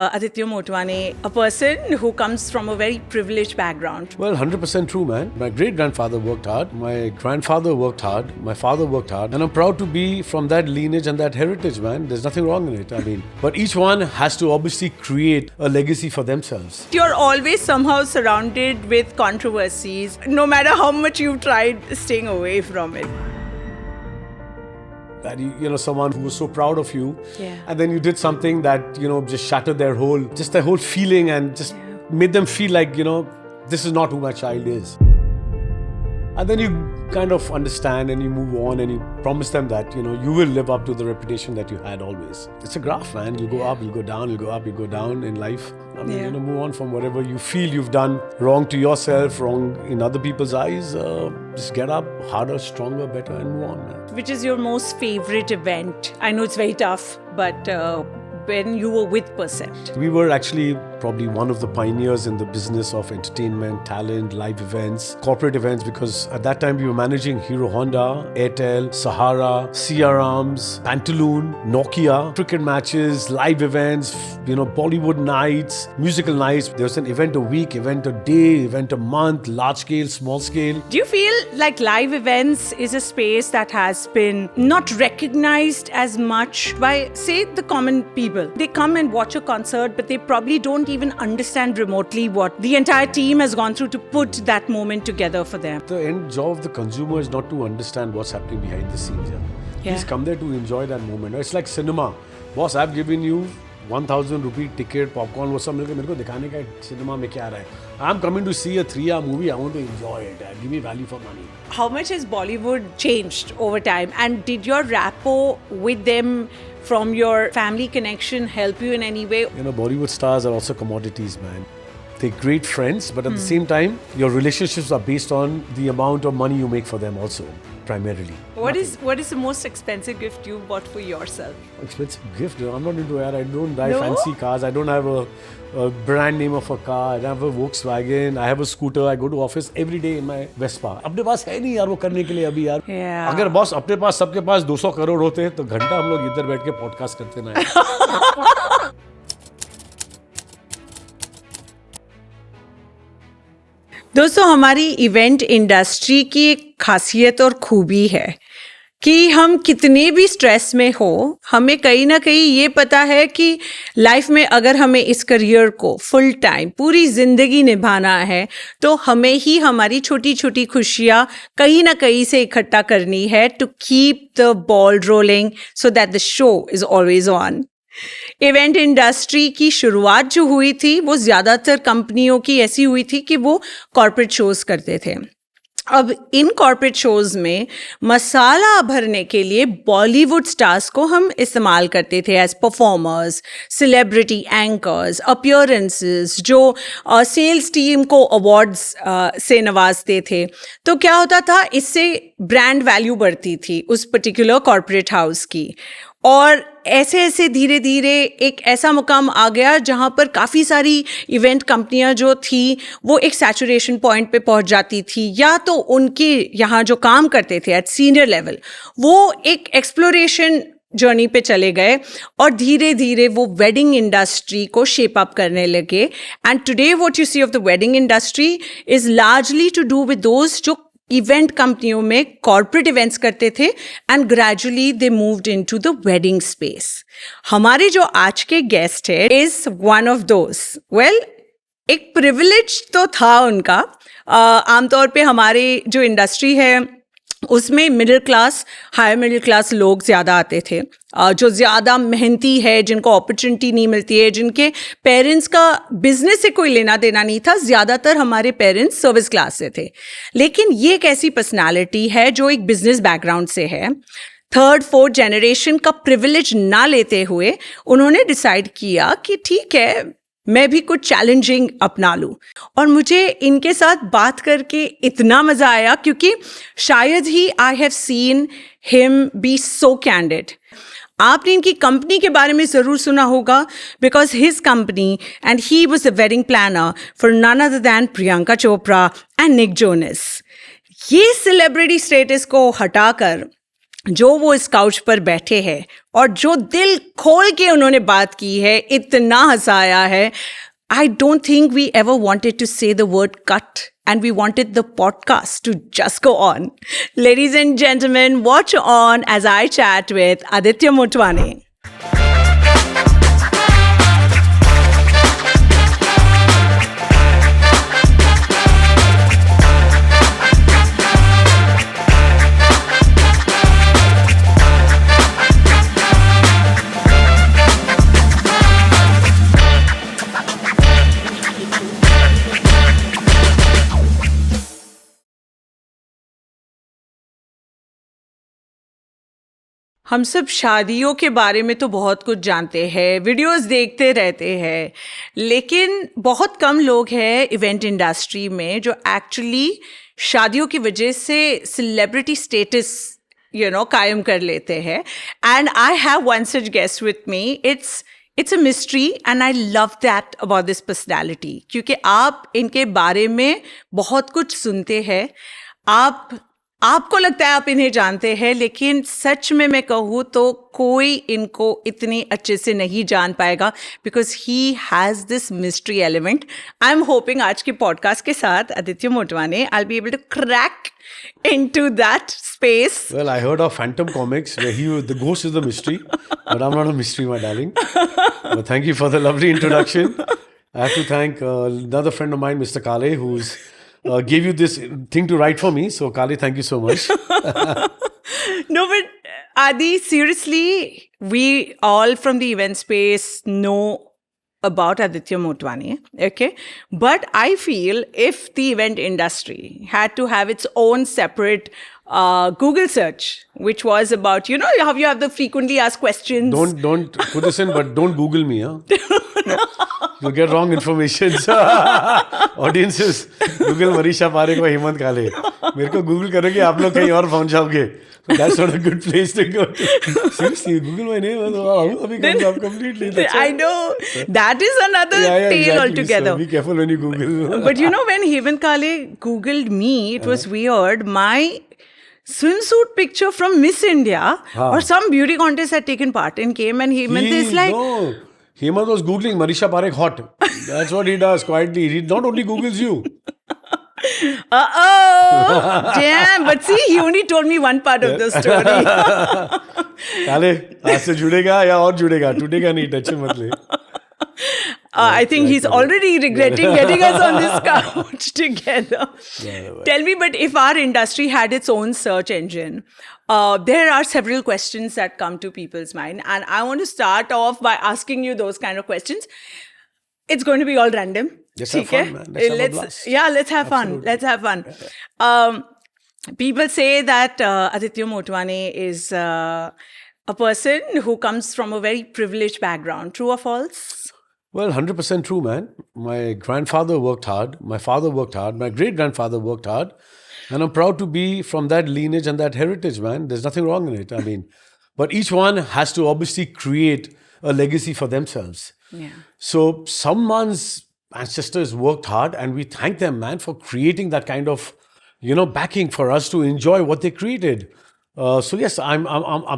Aditya Motwane, a person who comes from a very privileged background. Well, 100% true, man. My great-grandfather worked hard. My grandfather worked hard. My father worked hard. And I'm proud to be from that lineage and that heritage, man. There's nothing wrong in it. I mean, but each one has to obviously create a legacy for themselves. You're always somehow surrounded with controversies, no matter how much you've tried staying away from it. That you know, someone who was so proud of you, Yeah. and then you did something that, you know, just shattered their whole feeling and just made them feel like, you know, this is not who my child is. And then you kind of understand and you move on and you promise them that, you know, you will live up to the reputation that you had always. It's a graph, man. You go up, you go down, you go up, you go down in life. I mean, you know, move on from whatever you feel you've done wrong to yourself, wrong in other people's eyes. Just get up harder, stronger, better, and move on, man. Which is your most favorite event? I know it's very tough, but when you were with Percept. We were actually probably one of the pioneers in the business of entertainment, talent, live events, corporate events, because at that time we were managing Hero Honda, Airtel, Sahara, CRMs, Pantaloon, Nokia, cricket matches, live events, you know, Bollywood nights, musical nights. There was an event a week, event a day, event a month, large scale, small scale. Do you feel like live events is a space that has been not recognized as much by, say, the common people? They come and watch a concert, but they probably don't even understand remotely what the entire team has gone through to put that moment together for them. The end job of the consumer is not to understand what's happening behind the scenes. Please come there to enjoy that moment. It's like cinema. Boss, I've given you 1,000 rupee ticket, popcorn, वो सब मिलकर मेरे को दिखाने का cinema में क्या रहा है. I'm coming to see a 3-hour movie. I want to enjoy it. Give me value for money. How much has Bollywood changed over time? And did your rapport with them from your family connection help you in any way? You know, Bollywood stars are also commodities, man. They're great friends, but at the same time, your relationships are based on the amount of money you make for them also, primarily. What is the most expensive gift you bought for yourself? Expensive gift? I'm not into that. I don't buy No? fancy cars. I don't have a brand name of a car. I don't have a Volkswagen. I have a scooter. I go to office every day in my Vespa. अपने पास है नहीं यार वो करने के लिए अभी यार. Yeah. अगर बॉस अपने पास सबके पास 200 करोड़ होते तो घंटा हम लोग इधर बैठ के पॉडकास्ट करते ना. दोस्तों, हमारी इवेंट इंडस्ट्री की एक खासियत और खूबी है कि हम कितने भी स्ट्रेस में हो, हमें कहीं ना कहीं ये पता है कि लाइफ में अगर हमें इस करियर को फुल टाइम पूरी जिंदगी निभाना है तो हमें ही हमारी छोटी छोटी खुशियाँ कहीं ना कहीं से इकट्ठा करनी है to keep the ball rolling so that the show is always on. Event industry की शुरुआत जो हुई थी वो ज़्यादातर कंपनियों की ऐसी हुई थी कि वो कॉर्पोरेट शोज़ करते थे. अब इन कॉर्पोरेट शोज़ में मसाला भरने के लिए बॉलीवुड स्टार्स को हम इस्तेमाल करते थे as performers, celebrity anchors, appearances, जो सेल्स टीम को अवार्ड्स से नवाजते थे. तो क्या होता था, इससे ब्रांड वैल्यू बढ़ती थी उस पर्टिकुलर कॉर्पोरेट हाउस की. और ऐसे ऐसे धीरे धीरे एक ऐसा मुकाम आ गया जहाँ पर काफ़ी सारी इवेंट कंपनियाँ जो थी वो एक सैचुरेशन पॉइंट पे पहुँच जाती थी, या तो उनके यहाँ जो काम करते थे एट सीनियर लेवल वो एक एक्सप्लोरेशन जर्नी पे चले गए और धीरे धीरे वो वेडिंग इंडस्ट्री को शेप अप करने लगे. And today what you see of the wedding industry is largely to do with those जो इवेंट कंपनियों में कॉर्पोरेट इवेंट्स करते थे and gradually they moved into the wedding space. हमारे जो आज के गेस्ट है is one of those. Well, एक प्रिविलेज तो था उनका. आमतौर पे हमारे जो इंडस्ट्री है उसमें middle class, higher middle class लोग ज़्यादा आते थे, जो ज़्यादा मेहनती है, जिनको अपॉर्चुनिटी नहीं मिलती है, जिनके पेरेंट्स का बिजनेस से कोई लेना देना नहीं था. ज़्यादातर हमारे पेरेंट्स सर्विस क्लास से थे. लेकिन ये एक ऐसी पर्सनालिटी है जो एक बिजनेस बैकग्राउंड से है. 3rd 4th जनरेशन का प्रिविलेज ना लेते हुए उन्होंने डिसाइड किया कि ठीक है, मैं भी कुछ चैलेंजिंग अपना लूँ. और मुझे इनके साथ बात करके इतना मज़ा आया क्योंकि शायद ही I have seen him be so candid. आपने इनकी कंपनी के बारे में ज़रूर सुना होगा because his company and he was the wedding planner for none other than Priyanka Chopra and Nick Jonas. ये सेलिब्रिटी स्टेटस को हटाकर जो वो इस काउच पर बैठे हैं और जो दिल खोल के उन्होंने बात की है, इतना हंसाया है. I don't think we ever wanted to say the word cut, and we wanted the podcast to just go on. Ladies and gentlemen, watch on as I chat with Aditya Motwane. हम सब शादियों के बारे में तो बहुत कुछ जानते हैं, वीडियोस देखते रहते हैं, लेकिन बहुत कम लोग हैं इवेंट इंडस्ट्री में जो एक्चुअली शादियों की वजह से सेलिब्रिटी स्टेटस कायम कर लेते हैं. And I have one such guest with me. It's a mystery and I love that about this personality, क्योंकि आप इनके बारे में बहुत कुछ सुनते हैं. आपको लगता है आप इन्हें जानते हैं, लेकिन सच में मैं कहूँ तो कोई इनको इतनी अच्छे से नहीं जान पाएगा, because he has this mystery element. I am hoping आज के पॉडकास्ट के साथ Aditya Motwane I will be able to crack into that space. Well, I heard of Phantom Comics where the ghost is the mystery, but I'm not a mystery, my darling. But thank you for the lovely introduction. I have to thank another friend of mine, Mr. Kale, who's gave you this thing to write for me. So Kale, thank you so much. No, but Adi, seriously, we all from the event space know about Aditya Motwane, okay? But I feel if the event industry had to have its own separate Google search, which was about, how you have the frequently asked questions. Don't put this in, but don't Google me, huh? You'll get wrong information. Audiences, Google Mareesha Parikh or Hemant Kale. मेरे को Google करोगे, आप लोग कहीं और पहुंच जाओगे. That's not a good place to go to. Seriously, Google my name. Abhi comes up completely. I know. That is another tale exactly. altogether. So be careful when you Google. But when Hemant Kale Googled me, it was weird. My swimsuit picture from Miss India or some beauty contest had taken part in came, and Hemant is like... No. Hemant was Googling Mareesha Parikh hot. That's what he does quietly. He not only Googles you. Damn, but see, he only told me one part of the story. काले आज से जुड़ेगा या और जुड़ेगा, टूटेगा नहीं, touch मत ले. I think he's already regretting getting us on this couch together. Tell me, but if our industry had its own search engine, there are several questions that come to people's mind, and I want to start off by asking you those kind of questions. It's going to be all random. Let's have fun, man. Let's have fun. Let's have fun. People say that Aditya Motwane is a person who comes from a very privileged background. True or false? Well, 100% true, man. My grandfather worked hard. My father worked hard. My great-grandfather worked hard. And I'm proud to be from that lineage and that heritage, man. There's nothing wrong in it. I mean, but each one has to obviously create a legacy for themselves. Yeah. So someone's ancestors worked hard, and we thank them, man, for creating that kind of, backing for us to enjoy what they created. So yes, I'm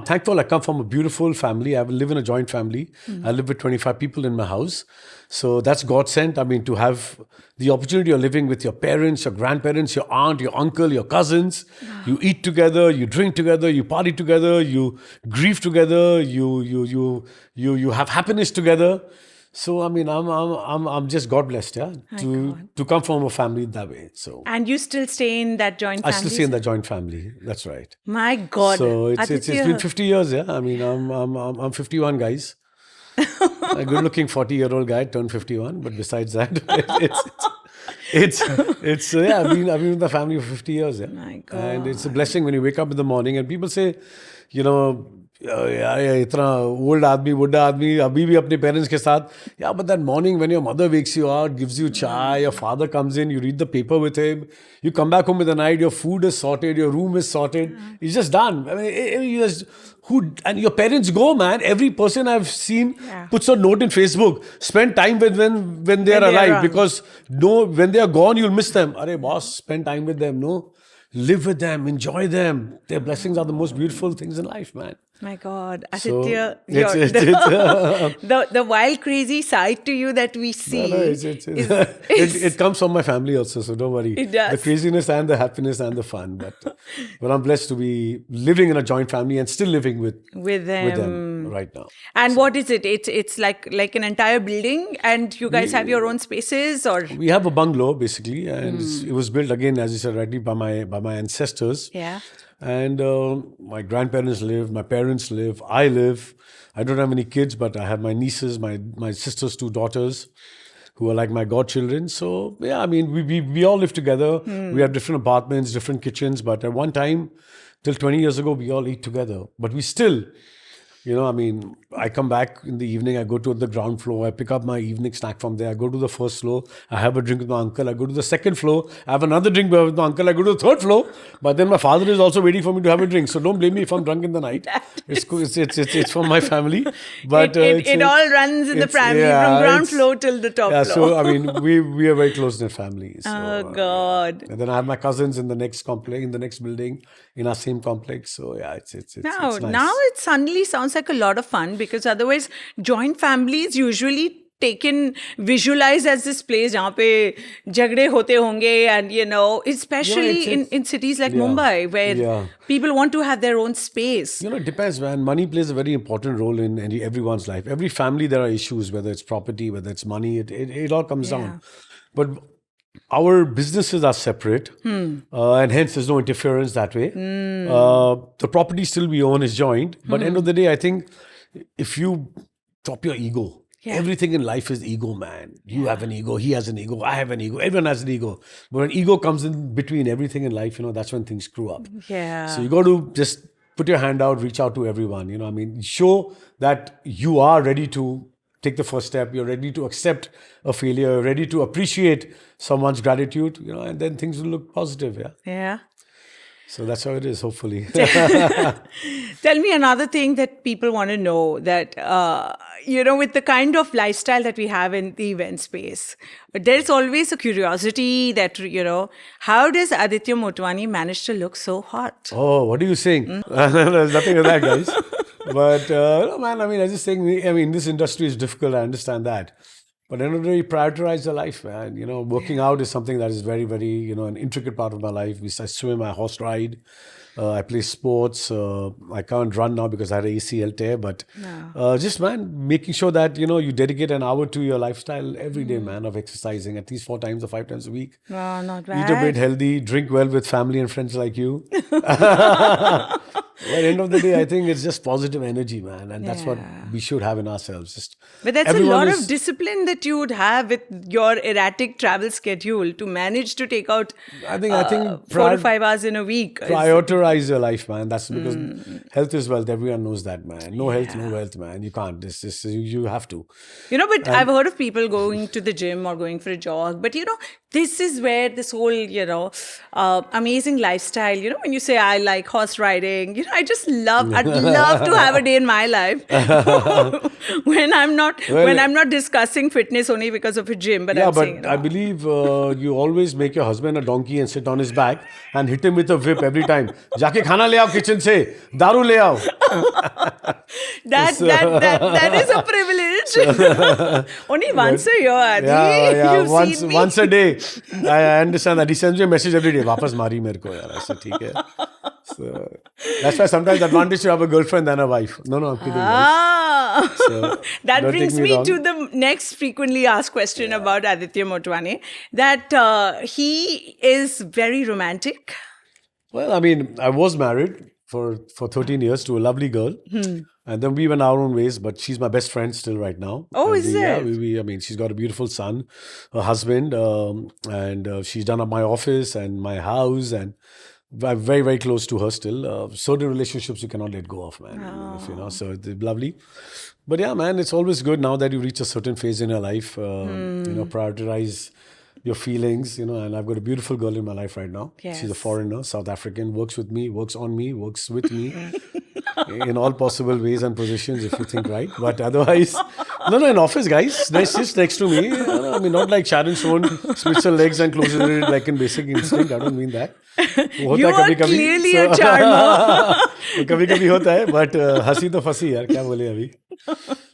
thankful. I come from a beautiful family. I live in a joint family. Mm-hmm. I live with 25 people in my house. So that's God sent. I mean, to have the opportunity of living with your parents, your grandparents, your aunt, your uncle, your cousins. Wow. You eat together, you drink together, you party together, you grieve together, you have happiness together. So I mean, I'm just God blessed, yeah, to come from a family that way. So. And you still stay in that joint family? I still stay in that joint family. That's right. My God. So it's been 50 years, yeah. I mean, I'm 51, guys. A good-looking 40-year-old guy turned 51, but besides that, it's I've been with the family for 50 years, yeah. My God. And it's a blessing when you wake up in the morning and people say, इतना old आदमी, बुढ़ा आदमी, अभी भी अपने parents के साथ. Yeah, but that morning when your mother wakes you up, gives you chai, your father comes in, you read the paper with him, you come back home in the night, your food is sorted, your room is sorted, it's just done. I mean, and your parents go, man. Every person I've seen puts a note in Facebook, spend time with when they are alive, because when they are gone, you'll miss them. Arey boss, spend time with them, no? live with them, enjoy them. Their blessings are the most beautiful things in life, man. My God, So, Aditya, it's the wild, crazy side to you that we see no, it comes from my family also, so don't worry. It does. The craziness and the happiness and the fun. But I'm blessed to be living in a joint family and still living with them. right now. And what is it? It's like an entire building, and you guys have your own spaces, or We have a bungalow basically, and it was built again, as you said, rightly by my ancestors. yeah. And my grandparents live, my parents live, I live. I don't have any kids, but I have my nieces, my sister's two daughters, who are like my godchildren. So yeah, I mean, we all live together. We have different apartments, different kitchens, but at one time, till 20 years ago, we all eat together. But we still, I mean, I come back in the evening, I go to the ground floor, I pick up my evening snack from there, I go to the first floor, I have a drink with my uncle, I go to the second floor, I have another drink with my uncle, I go to the third floor, but then my father is also waiting for me to have a drink. So don't blame me if I'm drunk in the night. It's cool. It's from my family. But it all runs in the family from ground floor till the top floor. So I mean, we are very close-knit family. So, Oh God. and then I have my cousins in the next complex, in the next building, in our same complex. So yeah, it's Now, nice. now it suddenly sounds like a lot of fun, because otherwise joint families usually taken visualized as this place जहाँ पे झगड़े होते होंगे, and especially in cities like Mumbai, where people want to have their own space. It depends, man. Money plays a very important role in everyone's life. Every family, there are issues, whether it's property, whether it's money, it all comes down. But our businesses are separate, and hence there's no interference that way. The property still we own is joint, but end of the day, I think if you drop your ego, everything in life is ego, man. You have an ego, he has an ego, I have an ego, everyone has an ego. But when ego comes in between everything in life, that's when things screw up. Yeah. So you got to just put your hand out, reach out to everyone. I mean, show that you are ready to take the first step. You're ready to accept a failure, you're ready to appreciate someone's gratitude, and then things will look positive. Yeah. Yeah. So that's how it is, hopefully. Tell me another thing that people want to know, that, with the kind of lifestyle that we have in the event space, there's always a curiosity that, how does Aditya Motwane manage to look so hot? Oh, what are you saying? There's nothing of that, guys. But, no, man, I mean, I was just saying, this industry is difficult. I understand that. But end of the day, prioritize your life, man. Working out is something that is very, very, an intricate part of my life. I swim, I horse ride, I play sports. I can't run now because I had an ACL tear. But just, man, making sure that, you dedicate an hour to your lifestyle every day, man, of exercising at least 4 times or 5 times a week. Oh, not bad. Eat a bit healthy, drink well with family and friends like you. At the end of the day, I think it's just positive energy, man. And that's what we should have in ourselves. But that's a lot of discipline that you would have with your erratic travel schedule to manage to take out I think 4 to 5 hours in a week. Prioritize your life, man. That's because health is wealth. Everyone knows that, man. No health, no wealth, man. You can't. You have to. But I've heard of people going to the gym or going for a jog. But, this is where this whole, amazing lifestyle, when you say I like horse riding, I'd love to have a day in my life when I'm not discussing fitness only because of a gym. But I'm saying, I believe you always make your husband a donkey and sit on his back and hit him with a whip every time. Jaake khana le aao kitchen se, daru le aao. That is a privilege. Only once a year, Adi. Once a day. I understand that. He sends me a message every day. Wapas mari mere ko yaar. Aise theek hai. So that's why sometimes the advantage to have a girlfriend than a wife. No, I'm kidding. So, that brings me to the next frequently asked question about Aditya Motwane, that he is very romantic. Well, I mean, I was married for 13 years to a lovely girl. And then we went our own ways, but she's my best friend still right now. Oh, is it? Yeah, I mean, she's got a beautiful son, a husband, and she's done up my office and my house, and I'm very, very close to her still. Certain relationships you cannot let go of, man. So it's lovely. But yeah, man, it's always good now that you reach a certain phase in your life, prioritize your feelings, and I've got a beautiful girl in my life right now. Yes. She's a foreigner, South African, works with me, works on me, works with me in all possible ways and positions, if you think right. But otherwise, no, in office, guys, sits next to me. I mean, not like Sharon Stone splits her legs and closes it like in Basic Instinct. I don't mean that. You are clearly a charmer. कभी कभी होता है, but हंसी तो फंसी यार, क्या बोले अभी.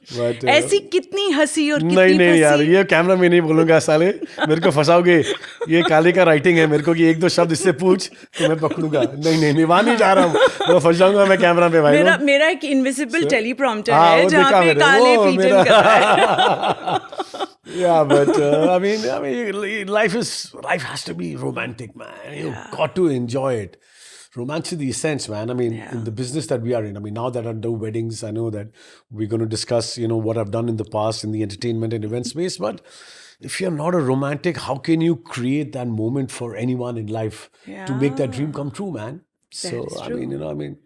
But, ऐसी कितनी हंसी और नहीं कितनी नहीं यार, फंसी. ये कैमरा में नहीं बोलूंगा साले, मेरे को फंसाओगे. ये काले का राइटिंग है मेरे को कि एक दो शब्द इससे पूछ तो मैं पकड़ूंगा. नहीं नहीं, मैं वहां नहीं जा रहा हूँ, मैं फंस जाऊंगा मैं कैमरा पे भाई. मेरा एक इनविजिबल टेलीप्रॉम्प्टर हाँ, है वो जहाँ देखा पे मैंने, काले वो फीचर मेरा- कर रहा है. Yeah, but I mean, life has to be romantic, man. You got to enjoy it. Romance is the essence, man. I mean, in the business that we are in. I mean, now that I do weddings, I know that we're going to discuss, what I've done in the past in the entertainment and event space. But if you're not a romantic, how can you create that moment for anyone in life to make that dream come true, man? So, That's I true. mean,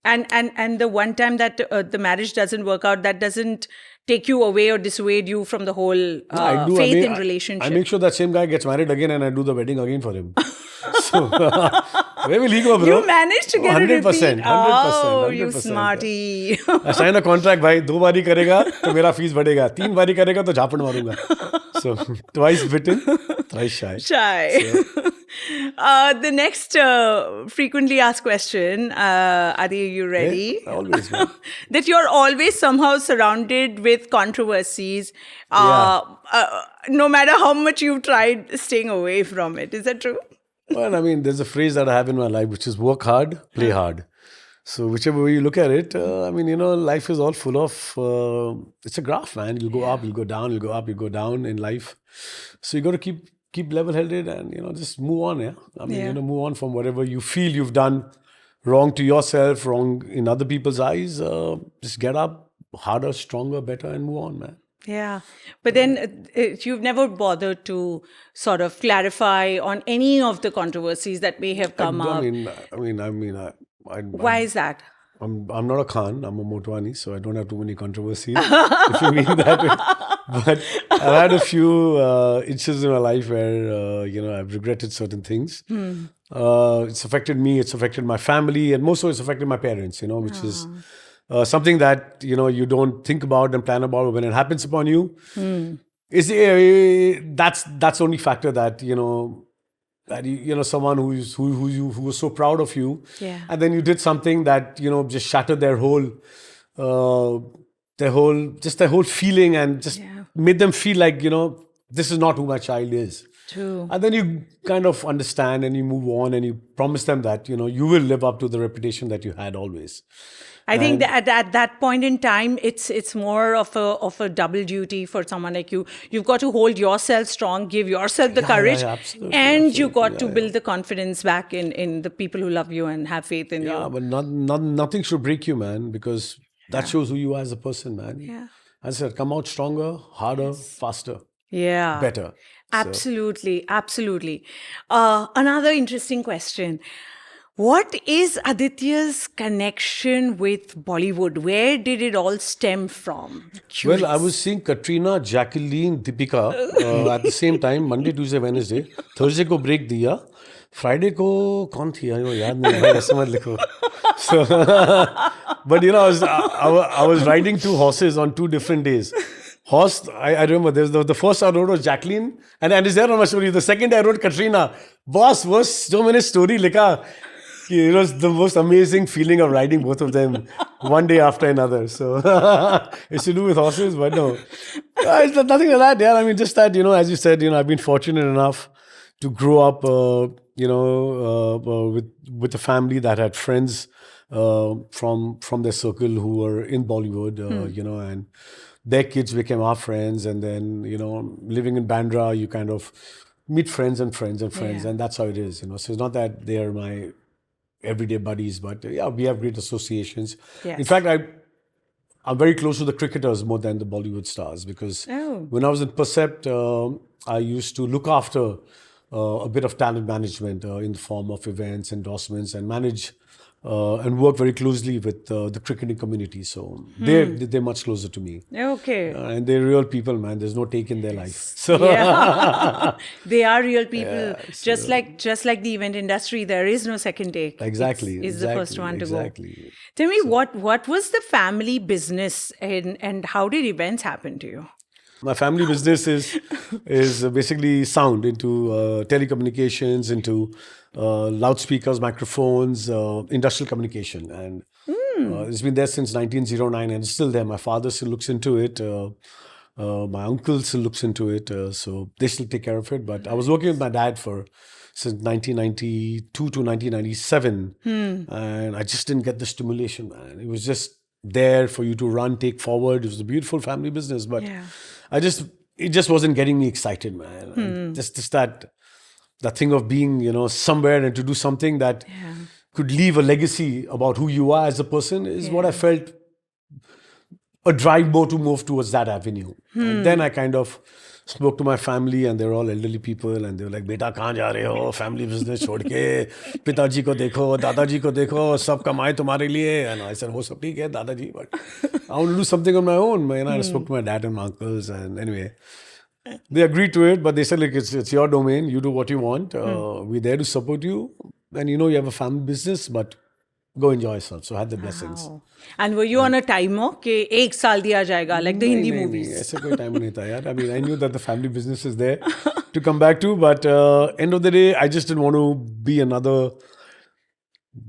And the one time that the marriage doesn't work out, that doesn't take you away or dissuade you from the whole I do. faith in I relationship. make sure that same guy gets married again and I do the wedding again for him. So, where will he go, bro? You managed to get 100%, a repeat. 100%, Oh, you 100%. smarty. I sign a contract, भाई 2 बारी करेगा तो मेरा fees बढ़ेगा, 3 बारी करेगा तो झापड़ मारूंगा. So twice bitten, thrice shy. Shy. The next frequently asked question, Adi, are you ready? Yeah, always, man. That you're always somehow surrounded with controversies, no matter how much you've tried staying away from it. Is that true? Well, I mean, there's a phrase that I have in my life, which is work hard, play hard. So whichever way you look at it, life is all full of, it's a graph, man. You go up, you go down, you go up, you go down in life. So you got to keep level-headed and, just move on, yeah? I mean, move on from whatever you feel you've done wrong to yourself, wrong in other people's eyes. Just get up, harder, stronger, better, and move on, man. Yeah. But then you've never bothered to sort of clarify on any of the controversies that may have come up. Why is that? I'm not a Khan, I'm a Motwane, so I don't have too many controversies, if you mean that way. But I've had a few instances in my life where, I've regretted certain things. It's affected me, it's affected my family, and most of it's affected my parents, which is something that, you don't think about and plan about. When it happens upon you, that's the only factor that, someone who was so proud of you, and then you did something that just shattered their whole feeling and just made them feel like this is not who my child is. True. And then you kind of understand and you move on and you promise them that you will live up to the reputation that you had always. I think that at that point in time, it's more of a double duty for someone like you. You've got to hold yourself strong, give yourself the courage, and you got to build the confidence back in the people who love you and have faith in you. Yeah, but nothing should break you, man, because that shows who you are as a person, man. Yeah. As I said, come out stronger, harder, faster, better. Absolutely, absolutely. Another interesting question. What is Aditya's connection with Bollywood? Where did it all stem from? Well, I was seeing Katrina, Jacqueline, Deepika at the same time, Monday, Tuesday, Wednesday. Thursday को break दिया. Friday को कौन थी? याद नहीं भाई, ऐसे मत लिखो. So, but I was riding 2 horses on 2 different days. Horse, I remember there's the first I wrote was Jacqueline, and is there on my story. The second I wrote Katrina. Boss, was so many story likha. It was the most amazing feeling of riding both of them one day after another. So it's to do with horses, but no, it's nothing like that. Yeah, I mean, just that as you said, I've been fortunate enough to grow up, with a family that had friends from their circle who were in Bollywood, and their kids became our friends, and then living in Bandra, you kind of meet friends and friends and friends, and that's how it is. So it's not that they are my everyday buddies, but we have great associations. Yes. In fact, I'm very close to the cricketers more than the Bollywood stars, because when I was in Percept, I used to look after a bit of talent management in the form of events, endorsements, and manage and work very closely with the cricketing community. So they're much closer to me. Okay. And they're real people, man. There's no take in their life. So they are real people. Just like the event industry, there is no second take. Exactly. It's the first one to go. Exactly. Tell me, what was the family business and how did events happen to you? My family business is basically sound, into telecommunications, into loudspeakers, microphones, industrial communication, and it's been there since 1909, and it's still there. My father still looks into it. My uncle still looks into it, so they still take care of it. But I was working with my dad for since 1992 to 1997, and I just didn't get the stimulation, man. It was just there for you to run, take forward. It was a beautiful family business, but it just wasn't getting me excited, man. And just that thing of being, somewhere and to do something that could leave a legacy about who you are as a person is what I felt a drive more to move towards that avenue. And then I kind of spoke to my family, and they're all elderly people, and they were like, "Beta, kahan ja rahe ho? Family business chhod ke, pitaji ko dekho, dadaji ko dekho, sab kamaye tumhare liye." And I said, "Oh, sab theek hai, dadaji, but I want to do something on my own." And I spoke to my dad and my uncles, and anyway, they agreed to it, but they said, like, it's your domain, you do what you want. We're there to support you, and you have a family business, but go enjoy yourself. So I had the blessings. Wow. And were you on a timer कि 1 साल दिया जाएगा, like the Hindi movies? ऐसे कोई time नहीं था यार. I mean, I knew that the family business is there to come back to, but end of the day, I just didn't want to be another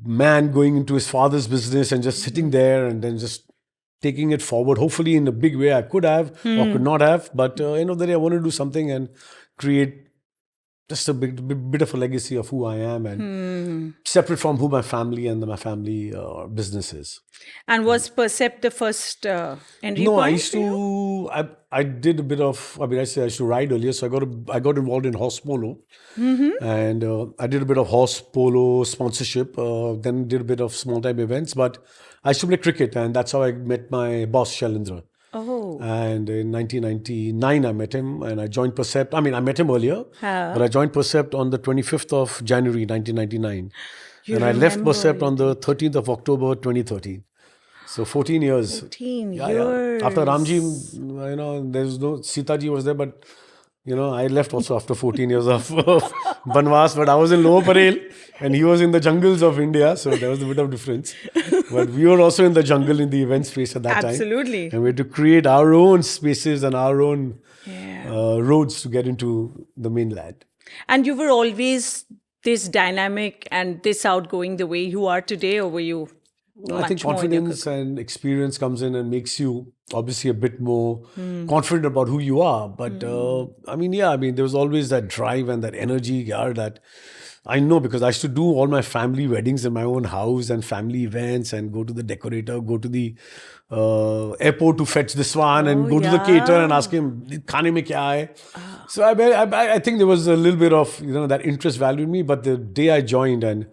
man going into his father's business and just sitting there and then just taking it forward, hopefully in a big way. I could have or could not have, but end of the day, I wanted to do something and create just a bit of a legacy of who I am, and separate from who my family and my family business is. And was Percept the first entry No, point? I used to. I did a bit of. I mean, I used to ride earlier, so I got involved in horse polo, and I did a bit of horse polo sponsorship. Then did a bit of small time events, but I used to play cricket, and that's how I met my boss Shailendra. Oh. And in 1999, I met him, and I joined Percept. I mean, I met him earlier, but I joined Percept on the 25th of January 1999, and I left Percept on the 13th of October 2013. So 14 years. 14 years. After Ramji, there's no Sitaji was there, but I left also after 14 years of Banvas, but I was in Lower Parel and he was in the jungles of India, so there was a bit of difference. But we were also in the jungle in the event space at that time. Absolutely. And we had to create our own spaces and our own roads to get into the mainland. And you were always this dynamic and this outgoing the way you are today, or were you? I think confidence and experience comes in and makes you obviously a bit more confident about who you are. But there was always that drive and that energy that I know, because I used to do all my family weddings in my own house and family events and go to the decorator, go to the airport to fetch this one and go to the caterer and ask him, "Khane mein kya hai?" So I think there was a little bit of that interest value in me. But the day I joined, and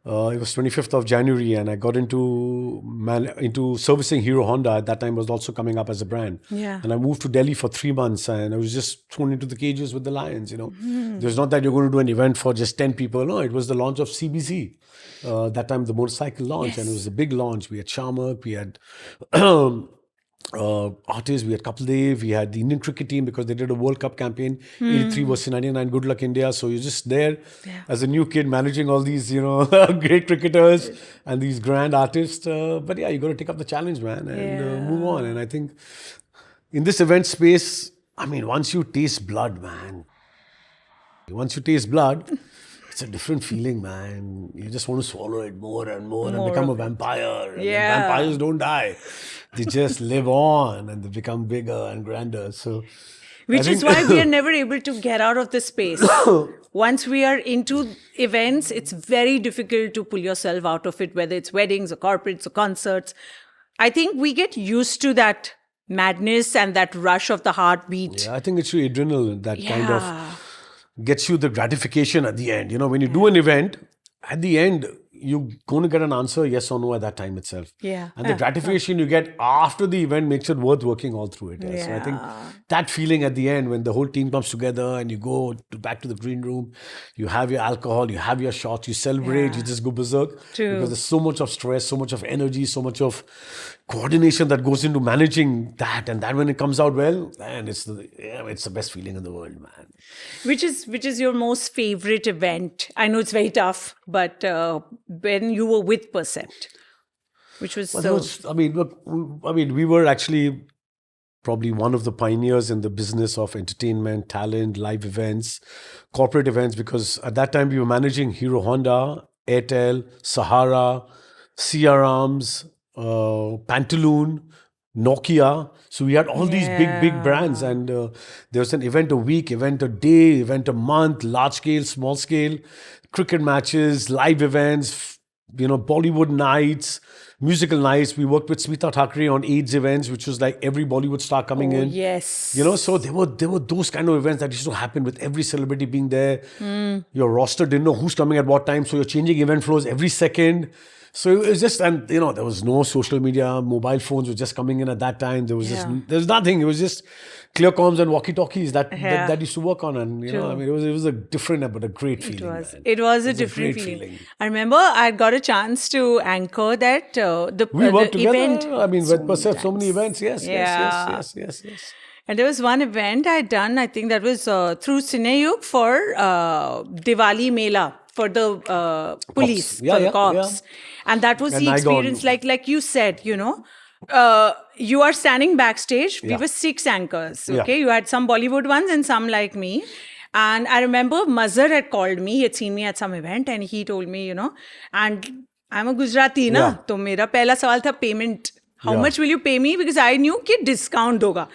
it was 25th of January, and I got into servicing Hero Honda. At that time, was also coming up as a brand. Yeah. And I moved to Delhi for 3 months, and I was just thrown into the cages with the lions. There's not that you're going to do an event for just 10 people. No, it was the launch of CBC. That time, the motorcycle launch, and it was a big launch. We had Shamak, we had artists, we had Kapil Dev, we had the Indian cricket team, because they did a World Cup campaign, 83 versus 99, Good Luck India. So you're just there as a new kid managing all these, great cricketers and these grand artists. But yeah, you got to take up the challenge, man, and move on. And I think in this event space, I mean, once you taste blood, it's a different feeling, man. You just want to swallow it more and become a vampire. And vampires don't die. They just live on and they become bigger and grander. So, which is why we are never able to get out of the space. Once we are into events, it's very difficult to pull yourself out of it, whether it's weddings or corporates or concerts. I think we get used to that madness and that rush of the heartbeat. Yeah, I think it's your adrenaline that kind of gets you the gratification at the end. When you do an event, at the end, you're going to get an answer, yes or no, at that time itself. Yeah. And the gratification you get after the event makes it worth working all through it. So I think that feeling at the end, when the whole team comes together and you go back to the green room, you have your alcohol, you have your shots, you celebrate, you just go berserk. True. Because there's so much of stress, so much of energy, so much of coordination that goes into managing that. And that when it comes out well, man, it's the best feeling in the world, man. Which is your most favorite event? I know it's very tough, but when you were with Percept, which was we were actually probably one of the pioneers in the business of entertainment, talent, live events, corporate events, because at that time we were managing Hero Honda, Airtel, Sahara, CRMs, Pantaloon, Nokia. So we had all these big brands, and there was an event a week, event a day, event a month, large scale, small scale, cricket matches, live events, Bollywood nights, musical nights. We worked with Smita Thakre on AIDS events, which was like every Bollywood star coming in. Yes. So there were those kind of events that used to happen with every celebrity being there. Your roster didn't know who's coming at what time, so you're changing event flows every second. So it was just, and there was no social media, mobile phones were just coming in at that time. There was there was nothing. It was just clear comms and walkie-talkies that used to work on, and it was a different but a great feeling. It was a different feeling. I remember I got a chance to anchor that we worked the together. event. I mean, with Percept, so many events. Yes. And there was one event I'd done. I think that was through Cineyug for Diwali Mela for the police, for the cops. And that was the experience, like you said, you are standing backstage. We were 6 anchors, okay? You had some Bollywood ones and some like me. And I remember Mazhar had called me. He had seen me at some event and he told me, and I'm a Gujarati, na? So mera pehla sawal tha payment. How much will you pay me? Because I knew ki discount hoga.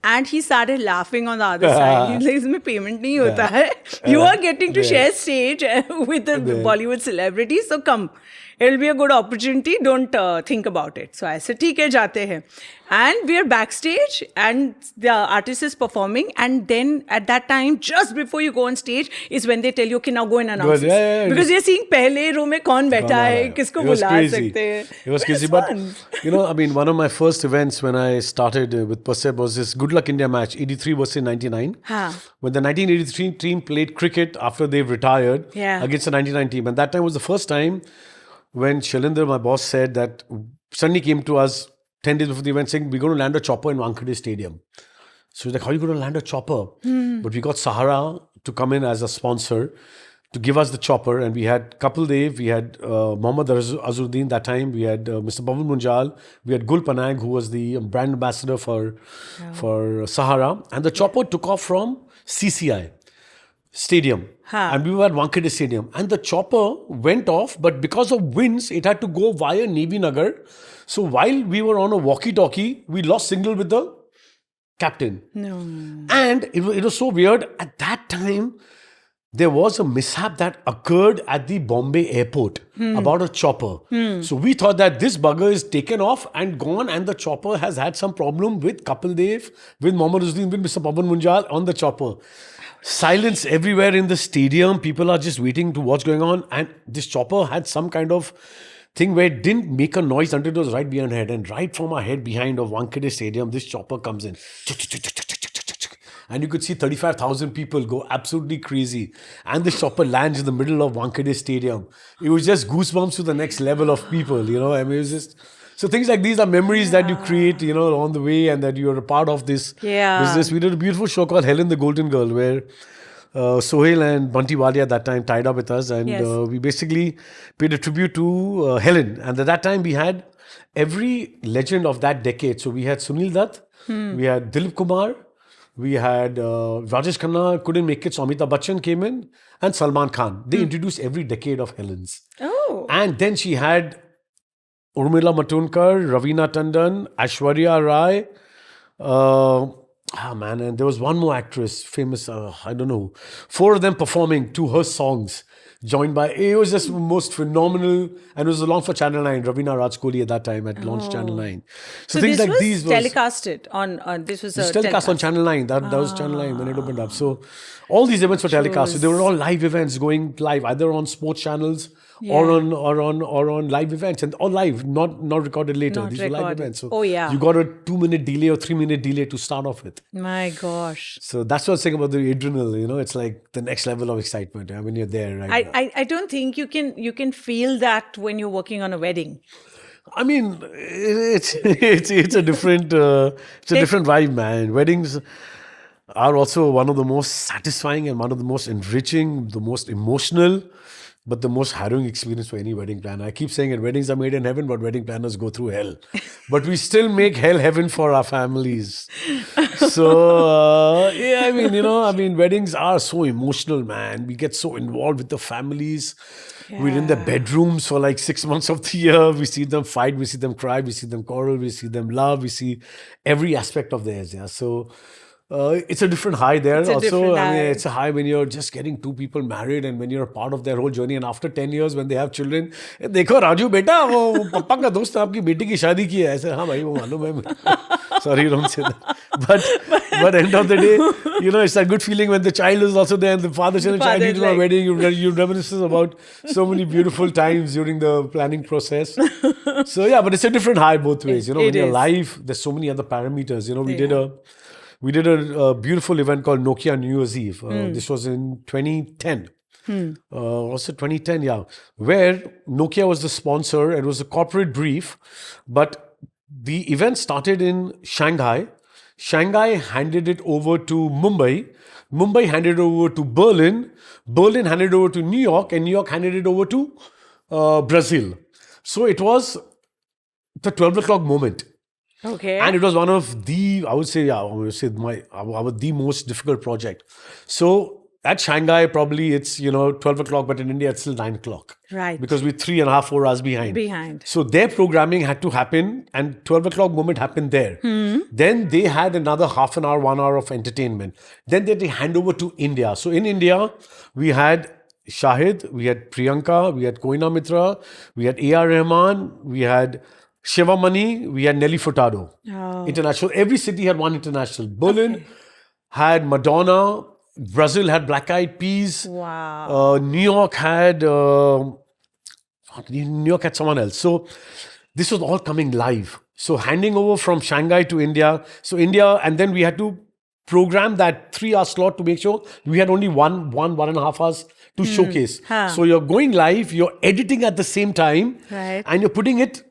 And he started laughing on the other side. He's like, "Isme payment nahi hota hai. You are getting to share stage with the Bollywood celebrities, so come. It'll be a good opportunity. Don't think about it." So I said, "ठीक है, जाते हैं." And we are backstage and the artist is performing. And then at that time, just before you go on stage, is when they tell you, okay, now go and announce this. Because you're seeing pehle row mein kaun baitha hai, kisko bula sakte hain. It was crazy. But, I mean, one of my first events when I started with Percept was this Good Luck India match, 83 versus 99. When the 1983 team played cricket after they've retired against the 99 team. And that time was the first time when Shailendra, my boss, said that suddenly came to us 10 days before the event saying, we're going to land a chopper in Wankhede Stadium. So he's like, how are you going to land a chopper? But we got Sahara to come in as a sponsor to give us the chopper. And we had Kapil Dev, we had Mohammad Azharuddin that time, we had Mr. Pavan Munjal, we had Gul Panag, who was the brand ambassador for Sahara. And the chopper took off from CCI Stadium. And we were at Wankhede Stadium. And the chopper went off, but because of winds, it had to go via Navy Nagar. So while we were on a walkie-talkie, we lost signal with the captain. No. And it was so weird. At that time, there was a mishap that occurred at the Bombay airport about a chopper. So we thought that this bugger is taken off and gone, and the chopper has had some problem with Kapil Dev, with Mohammad Azharuddin, with Mr. Pavan Munjal on the chopper. Silence everywhere in the stadium. People are just waiting to what's going on. And this chopper had some kind of thing where it didn't make a noise until it was right behind our head. And right from our head behind of Wankhede Stadium, this chopper comes in. And you could see 35,000 people go absolutely crazy. And this chopper lands in the middle of Wankhede Stadium. It was just goosebumps to the next level of people, I mean, it was just... So things like these are memories that you create, on the way, and that you're a part of this business. We did a beautiful show called Helen, the Golden Girl, where Sohail and Bunty Walia at that time tied up with us, and we basically paid a tribute to Helen. And at that time, we had every legend of that decade. So we had Sunil Dutt, we had Dilip Kumar, we had Rajesh Khanna couldn't make it, so Amitabh Bachchan came in, and Salman Khan. They introduced every decade of Helen's. Oh. And then she had Urmila Matondkar, Ravina Tandon, Aishwarya Rai, and there was one more actress, famous, I don't know, 4 of them performing to her songs, joined by, it was just most phenomenal, and it was along for Channel 9, Ravina Rajkoli at that time had launched Channel 9. So things like these was telecasted on this was a telecast on Channel 9, that was Channel 9 when it opened up. So all these events were telecasted. They were all live events going live, either on sports channels or on live events, and all live, not recorded later. These were live events. So you got a 2-minute delay or 3-minute delay to start off with. My gosh. So that's what I was saying about the adrenaline, it's like the next level of excitement when you're there, right? I don't think you can feel that when you're working on a wedding. I mean, it's a different different vibe, man. Weddings are also one of the most satisfying and one of the most enriching, the most emotional. but the most harrowing experience for any wedding planner. I keep saying it, weddings are made in heaven, but wedding planners go through hell. But we still make hell heaven for our families. So, yeah, I mean, weddings are so emotional, man. We get so involved with the families. We're in their bedrooms for like 6 months of the year. We see them fight, we see them cry, we see them quarrel, we see them love, we see every aspect of theirs. Yeah. So it's a different high there. Also, I mean, it's a high when you're just getting two people married and when you're a part of their whole journey. And after 10 years, when they have children, देखो राजू बेटा वो पापा का दोस्त आपकी बेटी की शादी की है ऐसे हाँ भाई वो मालूम है sorry don't say that but end of the day it's a good feeling when the child is also there and the father says I need my wedding you reminisce about so many beautiful times during the planning process. So yeah, but it's a different high both ways. When you're live, there's so many other parameters. We did a beautiful event called Nokia New Year's Eve. This was in 2010. Also 2010, yeah. Where Nokia was the sponsor. It was a corporate brief. But the event started in Shanghai. Shanghai handed it over to Mumbai. Mumbai handed it over to Berlin. Berlin handed it over to New York. And New York handed it over to Brazil. So it was the 12 o'clock moment. Okay. And it was one of the, the most difficult project. So at Shanghai, probably it's, 12 o'clock, but in India, it's still 9 o'clock. Right. Because we're 3.5, 4 hours behind. So their programming had to happen and 12 o'clock moment happened there. Then they had another half an hour, 1 hour of entertainment. Then they had to hand over to India. So in India, we had Shahid, we had Priyanka, we had Koina Mitra, we had A.R. Rahman, we had Shiva Mani, we had Nelly Furtado. International. Every city had one international. Berlin had Madonna. Brazil had Black Eyed Peas. Wow. New York had someone else. So this was all coming live. So handing over from Shanghai to India. So India, and then we had to program that 3-hour slot to make sure we had only one and a half hours to showcase. So you're going live, you're editing at the same time, and you're putting it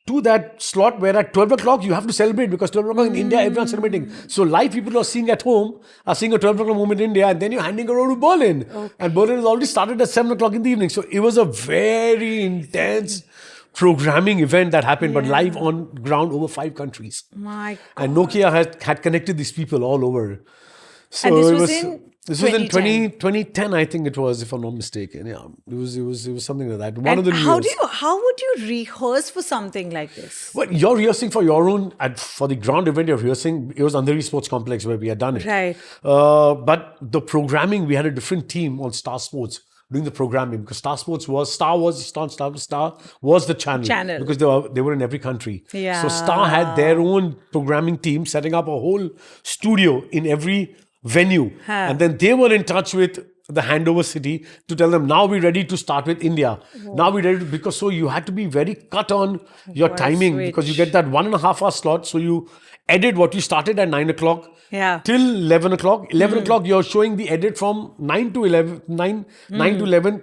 to that slot where at 12 o'clock you have to celebrate because 12 o'clock in India, everyone's celebrating. So live people are seeing at home, are seeing a 12 o'clock moment in India and then you're handing it over to Berlin. And Berlin has already started at 7 o'clock in the evening. So it was a very intense programming event that happened, but live on ground over 5 countries. My God. And Nokia had connected these people all over. So and this was in 2010, I think it was, if I'm not mistaken. Yeah, it was something like that. One of the how would you rehearse for something like this? Well, you're rehearsing for your own, for the ground event you're rehearsing, it was Andheri Sports Complex where we had done it. Right. But the programming, we had a different team on Star Sports doing the programming because Star was the channel. Because they were in every country. Yeah. So Star had their own programming team setting up a whole studio in every venue. And then they were in touch with the handover city to tell them, now we're ready to start with India. Now we're ready because so you had to be very cut on your timing because you get that 1.5 hour slot. So you edit what you started at 9 o'clock till 11 o'clock. 11 o'clock, you're showing the edit from 9 to 11,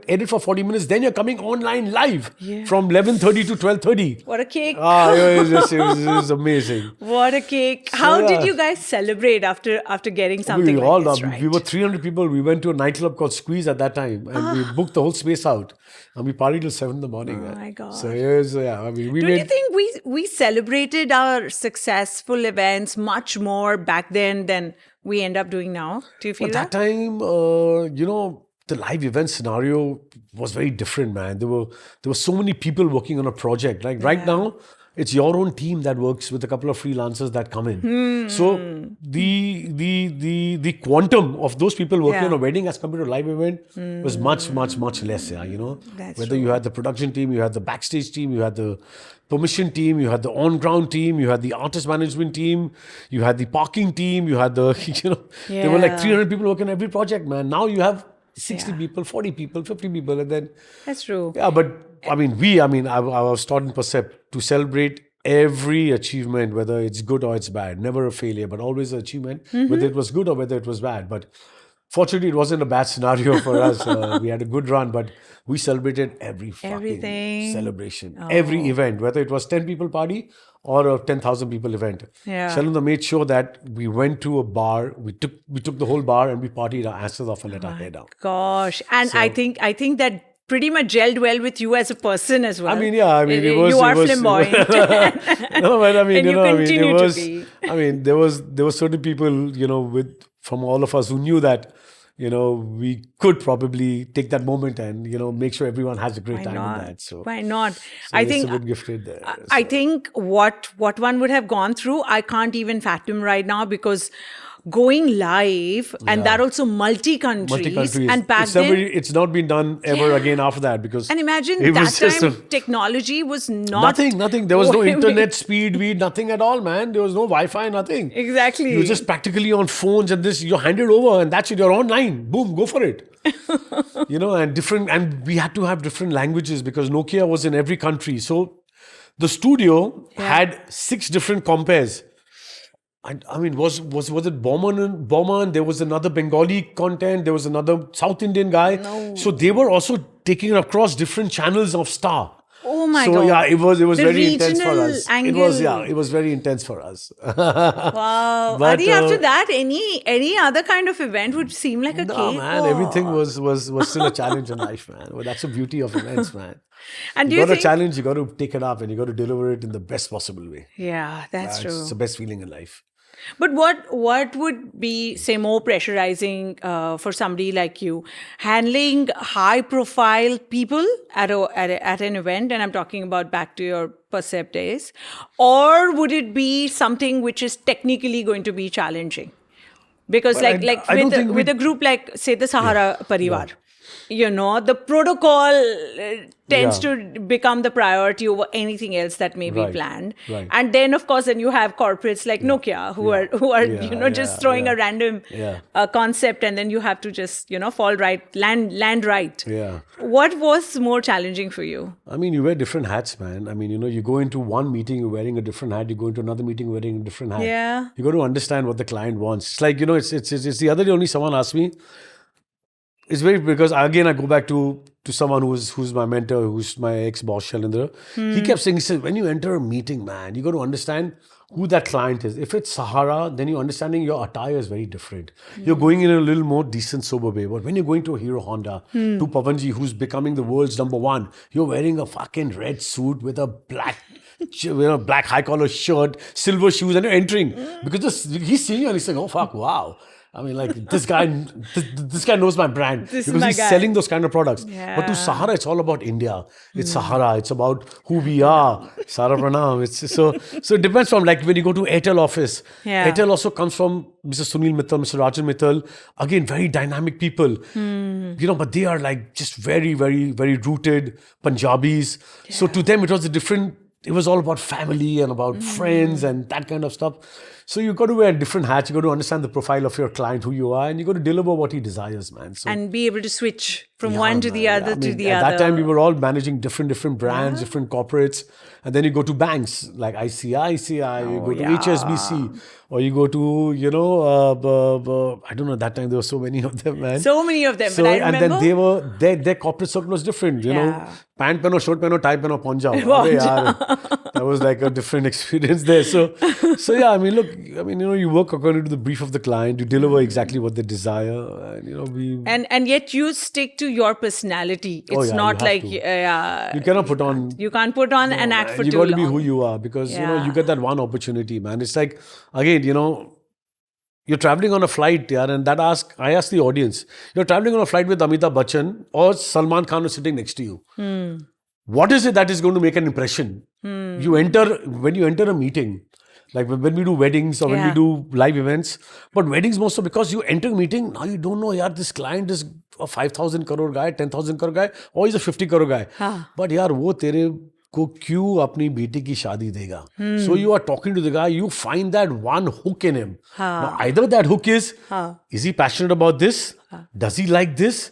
edit for 40 minutes. Then you're coming online live from 11:30 to 12:30. What a cake. It was amazing. What a cake. How did you guys celebrate after getting something like this right? We were 300 people. We went to a nightclub called Squeeze at that time and we booked the whole space out. And we partied till 7 in the morning. Oh my God. So you think we celebrated our successful events much more back then than we end up doing now? Do you feel that? At that time, the live event scenario was very different, man. There were so many people working on a project. Like right now, it's your own team that works with a couple of freelancers that come in. So the quantum of those people working on a wedding as compared to a live event was much, much, much less. That's Whether true. you had the production team, you had the backstage team, you had the permission team, you had the on-ground team, you had the artist management team, you had the parking team, you had the, there were like 300 people working on every project, man. Now you have 60 people, 40 people, 50 people, and then... That's true. Yeah, but I was taught in Percept to celebrate every achievement, whether it's good or it's bad. Never a failure, but always an achievement, whether it was good or whether it was bad. But fortunately, it wasn't a bad scenario for us. We had a good run, but we celebrated every fucking celebration. Every event, whether it was 10 people party or a 10,000 people event. Shalunda made sure that we went to a bar, we took the whole bar and we partied our asses off and let our hair down. Gosh. And I think that pretty much gelled well with you as a person as well. I mean, yeah, I mean, it was... You are it was, flamboyant. No, but I mean, And you you know, I mean, it continue to was... be. I mean, there were certain people, you know, from all of us who knew that, you know, we could probably take that moment and, you know, make sure everyone has a great Why time not? in that. So Why not? so I it's think a bit gifted there. I So- think what one would have gone through, I can't even fathom right now, because going live and that also multi-countries, multi-countries. and back It's then, it's not been done ever again after that, because and imagine it that was just time technology was not nothing. There was no internet speed, nothing at all, man. There was no Wi-Fi, nothing. Exactly. You were just practically on phones, and you're handed over, and that's it. You're online. Boom, go for it. You know, and we had to have different languages because Nokia was in every country. So the studio had 6 different compares. I mean, was it Bowman? There was another Bengali content. There was another South Indian guy. No. So they were also taking it across different channels of Star. Oh my So God. yeah, it was The very intense for regional us. angle. It was very intense for us. Wow. But, Adi, after that, any other kind of event would seem like a No, cake. man, everything was still a challenge in life, man. Well, that's the beauty of events, man. And do You you got a think? challenge, you got to take it up, and you got to deliver it in the best possible way. Yeah, that's true. It's the best feeling in life. But what would be, say, more pressurizing for somebody like you, handling high profile people at an event, and I'm talking about back to your Percept days, or would it be something which is technically going to be challenging? Because Well, I don't think with a group like, say, the Sahara Parivar, you know, the protocol tends to become the priority over anything else that may be Right, planned. right. And then, of course, then you have corporates like Nokia who are you know, just throwing a random concept, and then you have to just, you know, land right. Yeah. What was more challenging for you? I mean, you wear different hats, man. I mean, you know, you go into one meeting, you're wearing a different hat. You go into another meeting, wearing a different hat. Yeah. You got to understand what the client wants. It's like, you know, it's the other day only someone asked me. It's very, because again, I go back to someone who's my mentor, who's my ex-boss, Shalendra. He kept saying, he said, when you enter a meeting, man, you got to understand who that client is. If it's Sahara, then you're understanding your attire is very different. You're going in a little more decent, sober way. But when you're going to a Hero Honda, to Pavanji, who's becoming the world's #1, you're wearing a fucking red suit with a black black high collar shirt, silver shoes, and you're entering. Because he's seeing you and he's saying, oh fuck, wow. I mean, like, this guy knows my brand This is because my he's guy. selling those kind of products. Yeah. But to Sahara, it's all about India. It's Sahara. It's about who we are. Sahara Pranam. It's so it depends from, like, when you go to Airtel office. Yeah. Airtel also comes from Mr. Sunil Mittal, Mr. Rajan Mittal. Again, very dynamic people. You know, but they are like just very, very, very rooted Punjabis. So to them, it was a different. It was all about family and about friends and that kind of stuff. So you got to wear different hats. You got to understand the profile of your client, who you are, and you got to deliver what he desires, man. So, And be able to switch from yeah, one to the man. other I to mean, the at other. that time, we were all managing different brands, different corporates. And then you go to banks like ICICI, you go to HSBC, or you go to, you know, I don't know, that time there were so many of them, man. So many of them, So, but I and remember. then their corporate circle was different, you know. Yeah. Pant pehno, short pehno, tie pehno, paunch jao. Abbe yaar, that was like a different experience there. So yeah, I mean, look, I mean, you know, you work according to the brief of the client, you deliver exactly what they desire, and, you know, And yet you stick to your personality. It's yeah, not you have like to. You cannot put on. you can't put on an act for You too got to long. be who you are, because you know, Yeah. you get that one opportunity, man. It's like, again, you know, you're traveling on a flight, yeah, and I asked the audience, you're traveling on a flight with Amitabh Bachchan or Salman Khan is sitting next to you. What is it that is going to make an impression? When you enter a meeting, like when we do weddings or when we do live events, but weddings more so because you enter a meeting, now you don't know, yaar, this client is a 5,000 crore guy, 10,000 crore guy, or he's a 50 crore guy. But yaar, wo tere को क्यों अपनी बेटी की शादी देगा? So you are talking to the guy, you find that one hook in him. Now, either that hook is he passionate about this? Does he like this?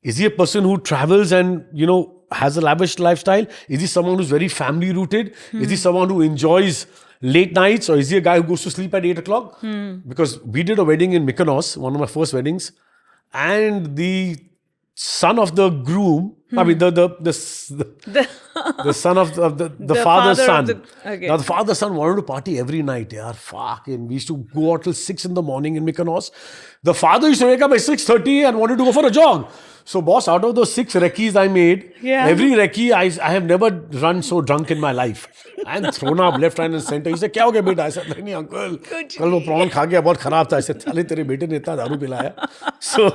Is he a person who travels and, you know, has a lavish lifestyle? Is he someone who's very family rooted? Is he someone who enjoys late nights, or is he a guy who goes to sleep at 8 o'clock? Because we did a wedding in Mykonos, one of my first weddings, and the son of the groom, I mean the son of the father's son. Now the father's son wanted to party every night. Yeah, fucking. We used to go out till 6 in the morning in Mykonos. The father used to wake up at 6:30 and wanted to go for a jog. So, boss, out of those 6 recce's I made, every recce, I have never run so drunk in my life. And thrown up left, right and center. He said, क्या हो गया बेटा? I said, नहीं uncle. कल वो prawn खा गया, बहुत खराब था. I said, साले तेरे बेटे ने इतना दारू पिलाया. So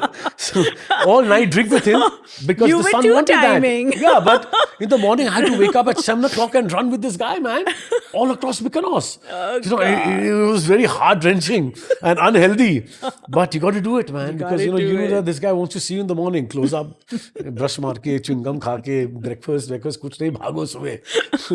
all night drink with him because You the were sun too wanted timing. that. Yeah, but in the morning I had to wake up at 7 o'clock and run with this guy, man, all across Mykonos. It was very heart-wrenching and unhealthy, but you got to do it, man, because you know that this guy wants to see you in the morning. Close up, brush मार के, chewing gum खा के, breakfast, कुछ नहीं, भागो सुबह,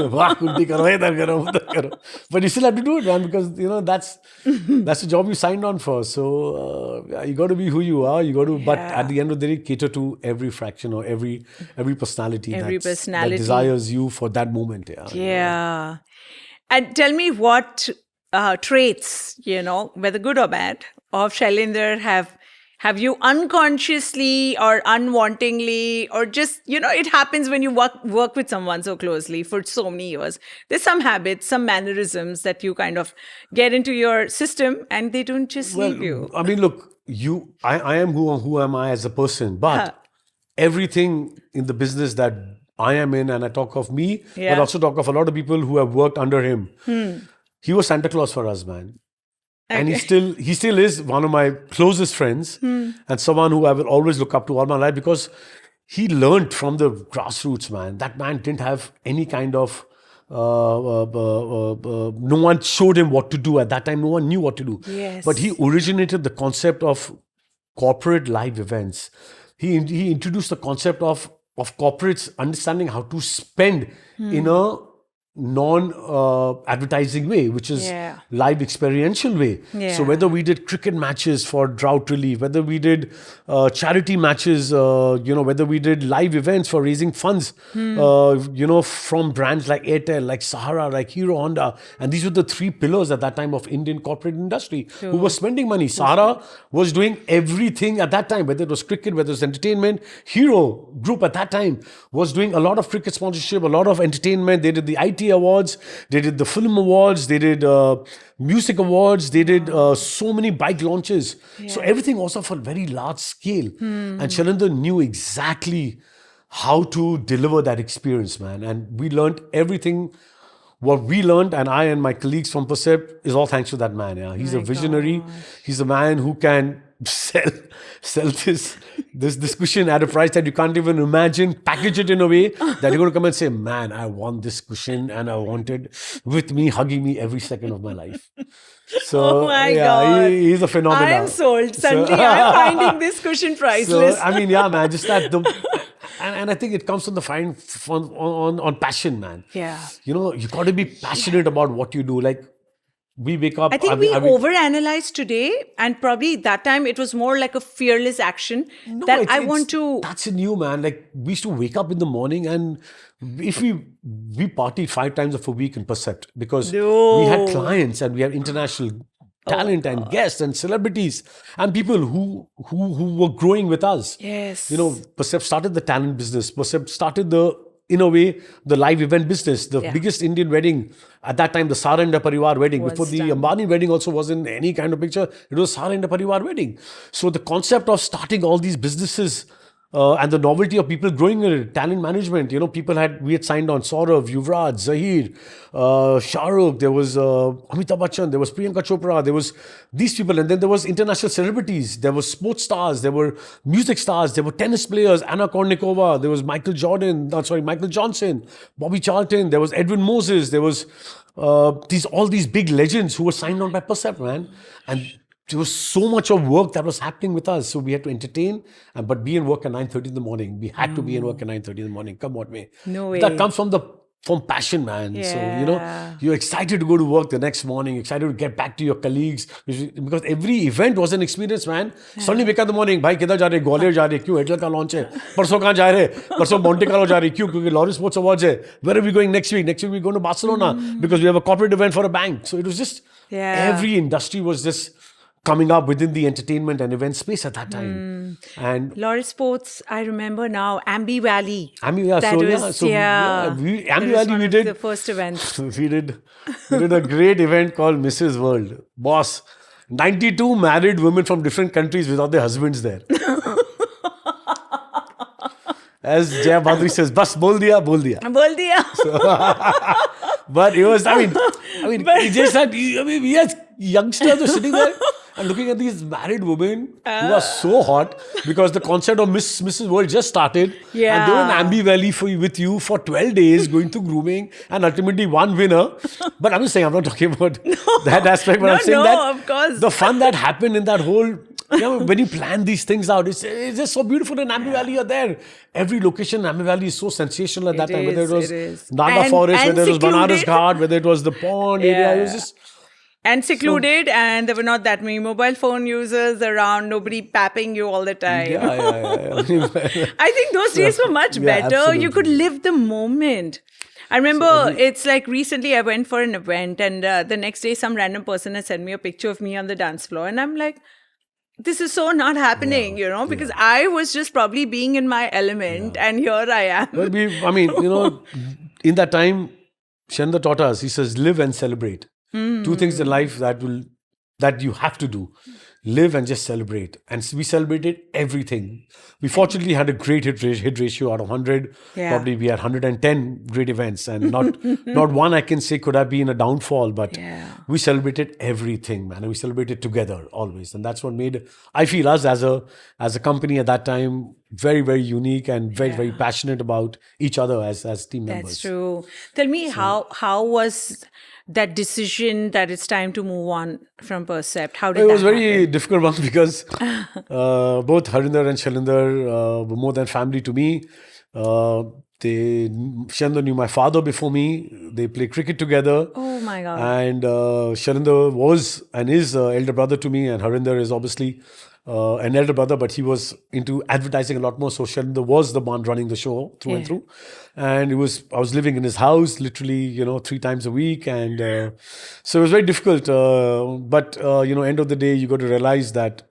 वाह उल्टी करो, इधर करो, उधर करो. But you still have to do it, man, because you know that's the job you signed on for. So you got to be who you are. You got to, but at the end of the day, cater to every fraction or every personality that desires you for that moment. Yeah. And tell me what traits, you know, whether good or bad, of Shailendra have you unconsciously or unwantingly, or just, you know, it happens when you work with someone so closely for so many years. There's some habits, some mannerisms that you kind of get into your system and they don't just leave you. I mean, look, I am who am I as a person, but everything in the business that I am in, and I talk of me, but also talk of a lot of people who have worked under him. He was Santa Claus for us, man. Okay. And he still is one of my closest friends and someone who I will always look up to all my life, because he learned from the grassroots, man. That man didn't have any kind of no one showed him what to do at that time. No one knew what to do. Yes. But he originated the concept of corporate live events. He introduced the concept of corporates understanding how to spend in a non-advertising way, which is live experiential way. So whether we did cricket matches for drought relief, whether we did charity matches, whether we did live events for raising funds, from brands like Airtel, like Sahara, like Hero Honda. And these were the 3 pillars at that time of Indian corporate industry who were spending money. Sahara was doing everything at that time, whether it was cricket, whether it was entertainment. Hero Group at that time was doing a lot of cricket sponsorship, a lot of entertainment. They did the IT awards, they did the film awards, they did music awards, they did so many bike launches. So everything was of a very large scale. And Shailendra knew exactly how to deliver that experience, man. And we learned everything. What we learned, and I and my colleagues from Percept, is all thanks to that man. Yeah, he's a visionary. He's a man who can sell this cushion at a price that you can't even imagine, package it in a way that you're going to come and say, man, I want this cushion and I want it with me, hugging me every second of my life. So, God. He's a phenomenon. I am sold. Suddenly, I'm finding this cushion priceless. So, I mean, yeah, man, just that. And I think it comes from the on passion, man. Yeah. You know, you got to be passionate about what you do. Like, we wake up. I think we overanalyze today, and probably that time it was more like a fearless action I want to. That's a new, man. Like, we used to wake up in the morning, and if we partied 5 times of a week in Percept, because we had clients and we had international talent and guests and celebrities and people who were growing with us. Yes. You know, Percept started the talent business. Percept started in a way, the live event business. The biggest Indian wedding at that time, the Sara and Parivar wedding. Before the Ambani wedding also wasn't any kind of picture. It was Sara and Parivar wedding. So the concept of starting all these businesses and the novelty of people growing in talent management. You know, we had signed on Saurav, Yuvraj, Zahir, Shah Rukh, there was Amitabh Bachchan, there was Priyanka Chopra, there was these people, and then there was international celebrities, there was sports stars, there were music stars, there were tennis players, Anna Kournikova, there was Michael Johnson, Bobby Charlton, there was Edwin Moses, there was all these big legends who were signed on by Percept, man. And there was so much of work that was happening with us. So we had to entertain, but be in work at 9:30 in the morning. We had to be in work at 9:30 in the morning. Come what may. No way. That comes from passion, man. Yeah. So, you know, you're excited to go to work the next morning, excited to get back to your colleagues. Because every event was an experience, man. Suddenly wake up in the morning, bhai, kidhar ja rahe? Gwalior ja rahe? Kyun? Airtel ka launch hai. Parso kahan ja rahe? Parso Monte Carlo ja rahe? Kyun? Kyunki Lawrence Sports Awards hai. Where are we going next week? Next week we're going to Barcelona because we have a corporate event for a bank. So it was just, every industry was just coming up within the entertainment and event space at that time. And Lawrence Sports, I remember now, Ambi Valley. Ambi Valley, we did the first event. we did a great event called Mrs. World. Boss, 92 married women from different countries without their husbands there. as Jaya Bhadri says, "Bas bol diya, bol diya." Bol diya. But it was, it's just that, we as youngsters were sitting there and looking at these married women who are so hot because the concert of Mrs. World just started. Yeah. And they were in Ambi Valley with you for 12 days going through grooming and ultimately one winner. But I'm just saying, I'm not talking about that aspect, but I'm saying that of course. the fun that happened in that whole, when you plan these things out, it's just so beautiful. In Ambi Valley, you're there. Every location in Ambi Valley is so sensational at that time. Whether it was Naga Forest, whether it was Banaras Ghat, whether it was the pond area, it was just... And secluded, and there were not that many mobile phone users around, nobody papping you all the time. Yeah. I think those days were much better. Absolutely. You could live the moment. I remember it's like recently I went for an event, and the next day some random person had sent me a picture of me on the dance floor, and I'm like, this is so not happening, because I was just probably being in my element, and here I am. But in that time, Shanda taught us, he says, live and celebrate. Two things in life that you have to do. Live and just celebrate. And we celebrated everything. We fortunately had a great hit ratio out of 100. Yeah. Probably we had 110 great events, and not one I can say could have been a downfall, but we celebrated everything, man. And we celebrated together always. And that's what made, I feel, us as a company at that time very, very unique and very, very passionate about each other as team members. That's true. Tell me, how was that decision that it's time to move on from Percept? How did that It was very happen? difficult one because both Harinder and Shalinder were more than family to me. Shalinder knew my father before me. They play cricket together. Oh my God. And Shalinder was and is elder brother to me, and Harinder is obviously an elder brother, but he was into advertising a lot more. So Shalinder was the man running the show through and through. And I was living in his house literally, 3 times a week. And so it was very difficult. But end of the day, you got to realize that,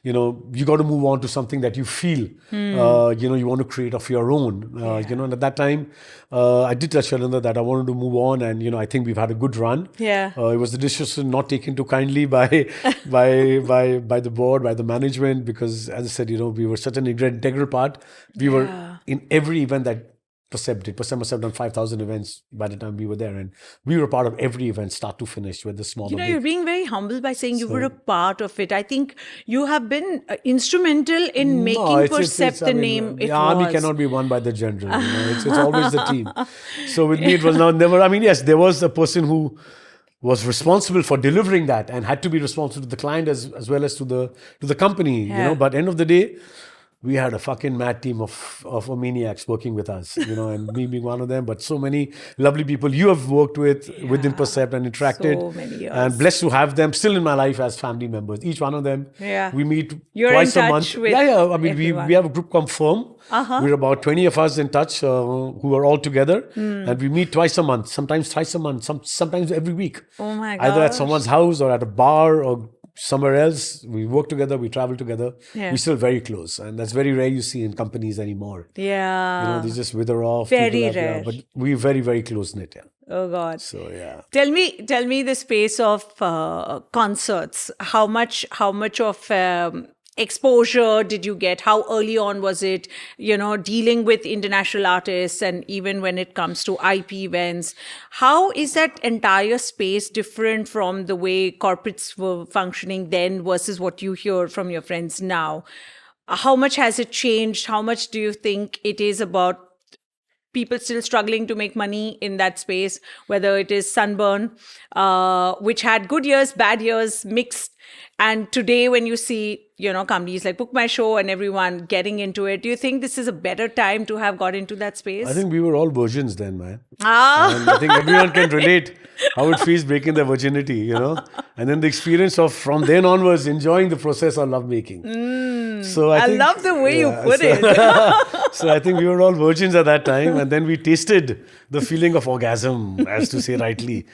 you got to move on to something that you feel, you want to create of your own. And at that time, I did tell Shalinder that I wanted to move on, and I think we've had a good run. Yeah. It was the decision not taken too kindly by the board, by the management, because as I said, we were such an integral part. We were in every event that Percept did. Percept must have done 5,000 events by the time we were there, and we were part of every event, start to finish, whether small or big. You're being very humble by saying you were a part of it. I think you have been instrumental in making Percept the name it the army was. cannot be won by the general. It's always the team. So with me, it was never. Yes, there was a person who was responsible for delivering that and had to be responsible to the client as well as to the company. But end of the day, we had a fucking mad team of maniacs working with us, and me being one of them, but so many lovely people you have worked with within Percept and interacted. So many years. And blessed to have them still in my life as family members. Each one of them, we meet You're twice in a touch month. with we have a group called Firm. We're about 20 of us in touch who are all together. And we meet twice a month, sometimes thrice a month, sometimes every week. Oh my God. Either at someone's house or at a bar or somewhere else. We work together, we travel together. We're still very close, and that's very rare you see in companies anymore. Yeah. They just wither off. Very rare. But we're very, very close-knit. Oh God. So Tell me the space of concerts. How much of exposure did you get? How early on was it, dealing with international artists, and even when it comes to IP events? How is that entire space different from the way corporates were functioning then versus what you hear from your friends now? How much has it changed? How much do you think it is about people still struggling to make money in that space, whether it is Sunburn, which had good years, bad years, mixed. And today when you see, companies like Book My Show and everyone getting into it, do you think this is a better time to have got into that space? I think we were all virgins then, man. And I think everyone can relate how it feels breaking their virginity, And then the experience of from then onwards enjoying the process of lovemaking. So I think, love the way you put it. So I think we were all virgins at that time, and then we tasted the feeling of orgasm, as to say rightly.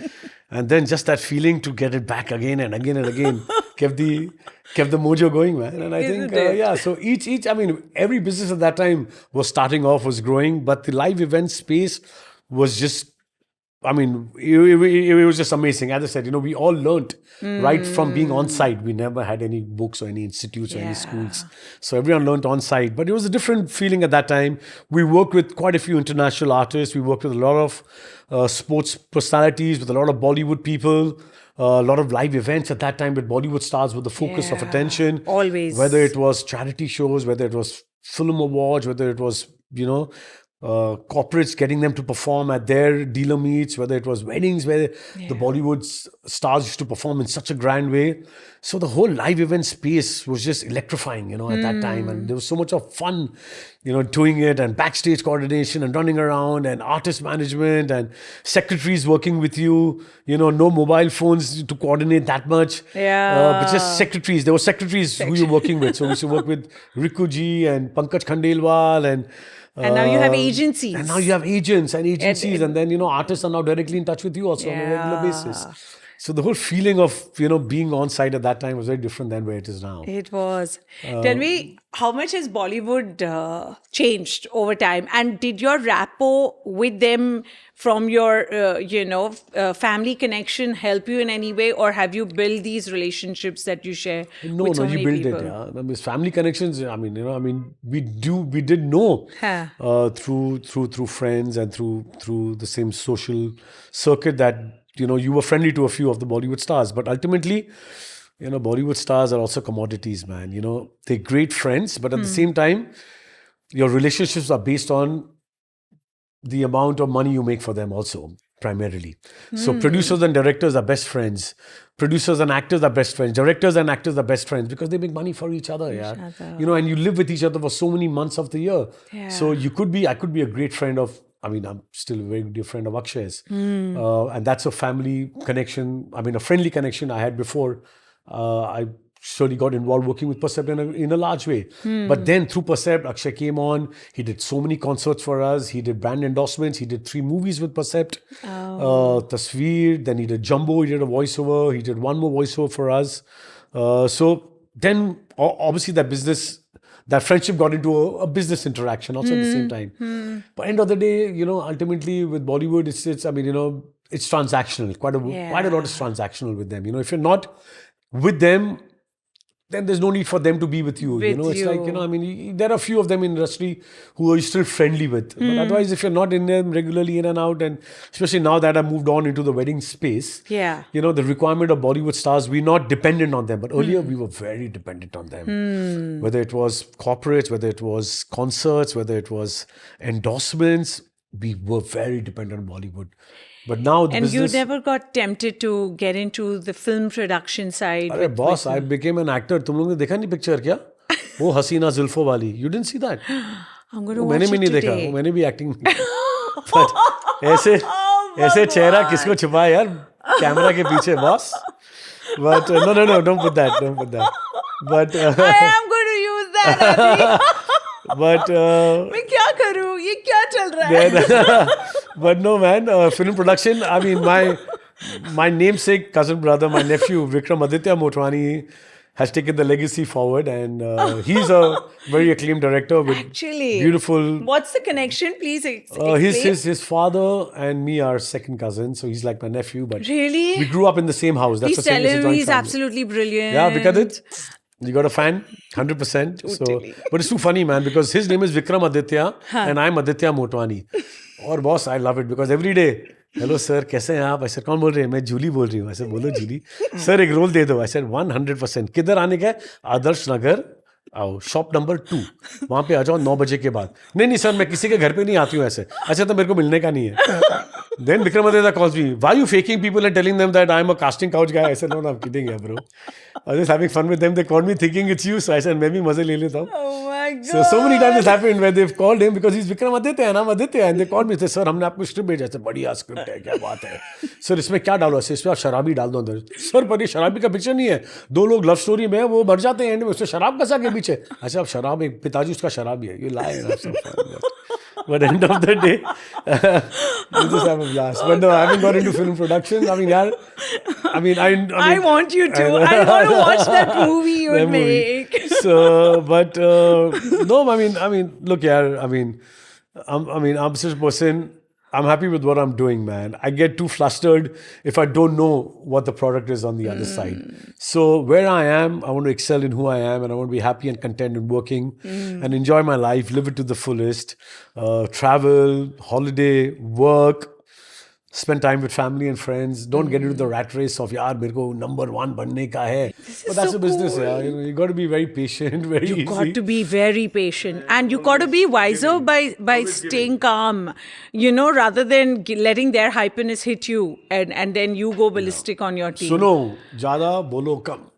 And then just that feeling to get it back again and again and again kept the mojo going, man. And I think, so every business at that time was starting off, was growing, but the live event space was just I mean, it was just amazing. As I said, we all learnt right from being on site. We never had any books or any institutes or any schools. So everyone learnt on site. But it was a different feeling at that time. We worked with quite a few international artists. We worked with a lot of sports personalities, with a lot of Bollywood people. A lot of live events at that time with Bollywood stars were the focus of attention. Always. Whether it was charity shows, whether it was film awards, whether it was, corporates getting them to perform at their dealer meets, whether it was weddings where the Bollywood stars used to perform in such a grand way. So the whole live event space was just electrifying, at that time. And there was so much of fun, doing it, and backstage coordination and running around and artist management and secretaries working with you, no mobile phones to coordinate that much. But just secretaries. There were secretaries who you were working with. So we used to work with Rikuji and Pankaj Khandelwal and now you have agencies. And now you have agents and agencies. And then, artists are now directly in touch with you also on a regular basis. So the whole feeling of, being on site at that time was very different than where it is now. It was. Tell me, how much has Bollywood changed over time? And did your rapport with them from your, family connection help you in any way? Or have you built these relationships that you share with so many people? No, you build it, yeah. I mean, family connections, we did know through friends and through the same social circuit that, you were friendly to a few of the Bollywood stars. But ultimately, Bollywood stars are also commodities, man. They're great friends, but at the same time, your relationships are based on the amount of money you make for them also, primarily. So producers and directors are best friends. Producers and actors are best friends. Directors and actors are best friends because they make money for each other, and you live with each other for so many months of the year. Yeah. So I could be a great friend of, I'm still a very dear friend of Akshay's. And that's a family connection, a friendly connection I had before. I slowly got involved working with Percept in a large way. But then through Percept, Akshay came on. He did so many concerts for us. He did brand endorsements. He did 3 movies with Percept. Tasveer, then he did Jumbo. He did a voiceover. He did one more voiceover for us. So then obviously that friendship got into a business interaction also at the same time. But end of the day, ultimately with Bollywood, it's transactional. Quite a lot is transactional with them. If you're not with them, then there's no need for them to be with you. It's like, there are a few of them in the industry who are you still friendly with. But otherwise, if you're not in them regularly in and out, and especially now that I've moved on into the wedding space, the requirement of Bollywood stars, we're not dependent on them. But earlier, we were very dependent on them. Whether it was corporates, whether it was concerts, whether it was endorsements, we were very dependent on Bollywood. But now the business... you never got tempted to get into the film production side? Arey boss, I became an actor. तुम लोगों ने देखा नहीं picture क्या? वो हसीना जुल्फों वाली. You didn't see that? I'm going to watch it today. मैंने भी नहीं देखा. वो मैंने भी acting ऐसे चेहरा किसको छुपा यार कैमरा के पीछे boss? But no, don't put that. But I am going to use that, Adi. But मैं क्या करूँ? ये क्या चल रहा है? But no, man, film production, my namesake cousin brother, my nephew, Vikram Aditya Motwane, has taken the legacy forward, and he's a very acclaimed director with beautiful... What's the connection? Please explain. His father and me are second cousins, so he's like my nephew, but really? We grew up in the same house. That's Please tell him he's absolutely brilliant. Yeah, because you got a fan? 100%. Totally. But it's too funny, man, because his name is Vikram Aditya and I'm Aditya Motwane. और boss, I love it because every day, hello sir, कैसे हैं आप? I said, कौन बोल रहे हैं? मैं जूली बोल रही हूँ. I said, बोलो जूली. Sir, एक रोल दे दो. I said, 100%. किधर आने का है? आदर्श नगर आओ, शॉप नंबर 2. वहाँ पे आ जाओ 9 बजे के बाद. नहीं सर, मैं किसी के घर पे नहीं आती हूँ ऐसे. अच्छा तो मेरे को मिलने का नहीं है. Then Vikram Aditya calls me. Why are you faking people and telling them that I'm a casting couch guy? I said, no, I'm kidding, yeah, bro. I was just having fun with them. They called me thinking it's you. So I said, मैं भी मजे ले लेता हूँ. Oh my God. So many times this happened where they've called him because he's Vikram Aditya and I'm Aditya. And they called me. They said, sir, हमने आपको script भेजा. I said, बढ़िया स्क्रिप्ट है, क्या बात है. सर इसमें क्या डालो? इसमें आप शराबी डाल दो अंदर. सर पर ये शराबी का पिक्चर नहीं है. 2 लोग लव स्टोरी में वो मर जाते हैं एंड में, उससे शराब कसा के पीछे. अच्छा अब शराब एक पिताजी उसका शराबी है. You lie. But end of the day, we just have a blast. But no, I haven't got into film production. I want you to. I want to watch that movie you would make. So, but no, look, yeah. I'm such a person I'm happy with what I'm doing, man. I get too flustered if I don't know what the product is on the other side. So where I am, I want to excel in who I am, and I want to be happy and content in working and enjoy my life, live it to the fullest, travel, holiday, work, spend time with family and friends. Don't get into the rat race of yaar mere ko number one banne ka hai. But that's so a business, cool. yeah. You got to be very patient, very easy. You got to be very patient, and you got to be wiser by staying calm, rather than letting their hyperness hit you, and then you go ballistic on your team. Suno, jada bolo kam.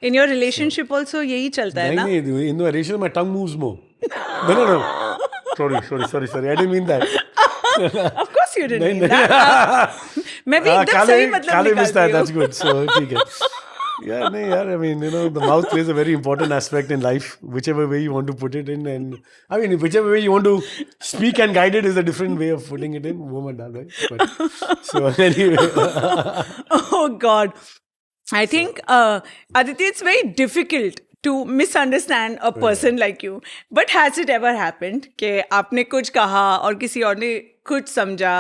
In your relationship also यही चलता है ना? नहीं, in the relationship my tongue moves more. No. Sorry. I didn't mean that. Of course you didn't mean that. मैं भी एकदम सही मतलब Kale missed that. निकालती That's हूँ. good. So ठीक है. Yeah, nahi, yaar, I mean, the mouth plays a very important aspect in life, whichever way you want to put it in. And I mean, whichever way you want to speak and guide it is a different way of putting it in. Wo mat dal, right? But, so anyway. Oh God. I think, Aditya, it's very difficult to misunderstand a person like you. But has it ever happened कि आपने कुछ कहा और किसी और ने कुछ समझा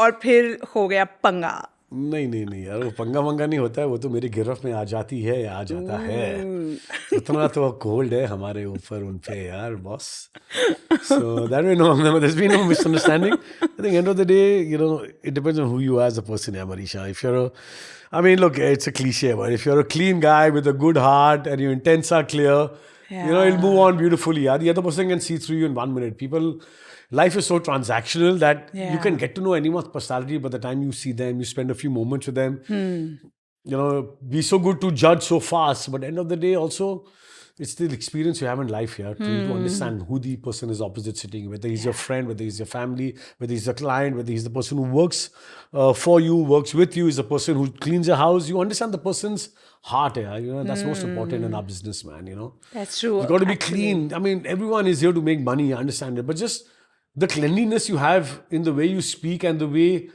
और फिर हो गया पंगा? नहीं यार, वो पंगा वंगा नहीं होता है, वो तो मेरी गिरफ्त में आ जाती है या आ जाता है. उतना तो कोल्ड है हमारे ऊपर उन पे यार boss. So that way, no, there's been no misunderstanding. I think end of the day, it depends on who you are as a person, yeah, Mareesha. If you're look, it's a cliche, but if you're a clean guy with a good heart and your intents are clear, it'll move on beautifully. Yeah. The other person can see through you in 1 minute. Life is so transactional that you can get to know anyone's personality by the time you see them, you spend a few moments with them. Be so good to judge so fast, but end of the day also, it's the experience you have in life here to understand who the person is opposite sitting, whether he's your friend, whether he's your family, whether he's a client, whether he's the person who works for you, works with you, is the person who cleans your house. You understand the person's heart. That's most important in our business, man. That's true. You've got to be clean. I mean, everyone is here to make money, I understand it, but just the cleanliness you have in the way you speak and the way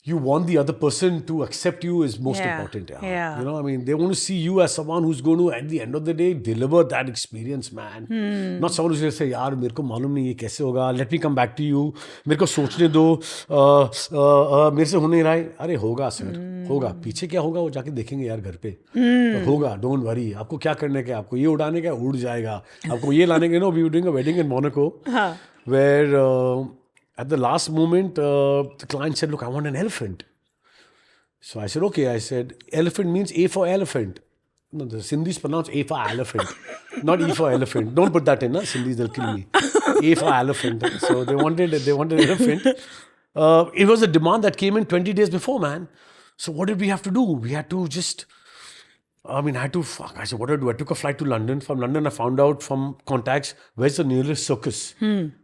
you want the other person to accept you is most important. Yeah. I mean, they want to see you as someone who's going to, at the end of the day, deliver that experience, man. Not someone who's going to say, yaar, मेरे को मालूम नहीं ये कैसे होगा. Let me come back to you. मेरे को सोचने दो. मेरे से हो नहीं रहा है. अरे होगा सर, होगा. पीछे क्या होगा वो जाके देखेंगे यार घर पे. होगा. Don't worry. आपको क्या करने का? आपको ये उड़ाने का? उड़ जाएगा. आपको ये लाने का? We were doing a wedding in Monaco, where at the last moment, the client said, look, I want an elephant. So I said, okay. I said, elephant means A for elephant. No, the Sindhis pronounce A for elephant, not E for elephant. Don't put that in, Sindhis, they'll kill me. A for elephant. So they wanted elephant. It was a demand that came in 20 days before, man. So what did we have to do? We had to just... I said, what do I do? I took a flight to London. From London, I found out from contacts, where's the nearest circus?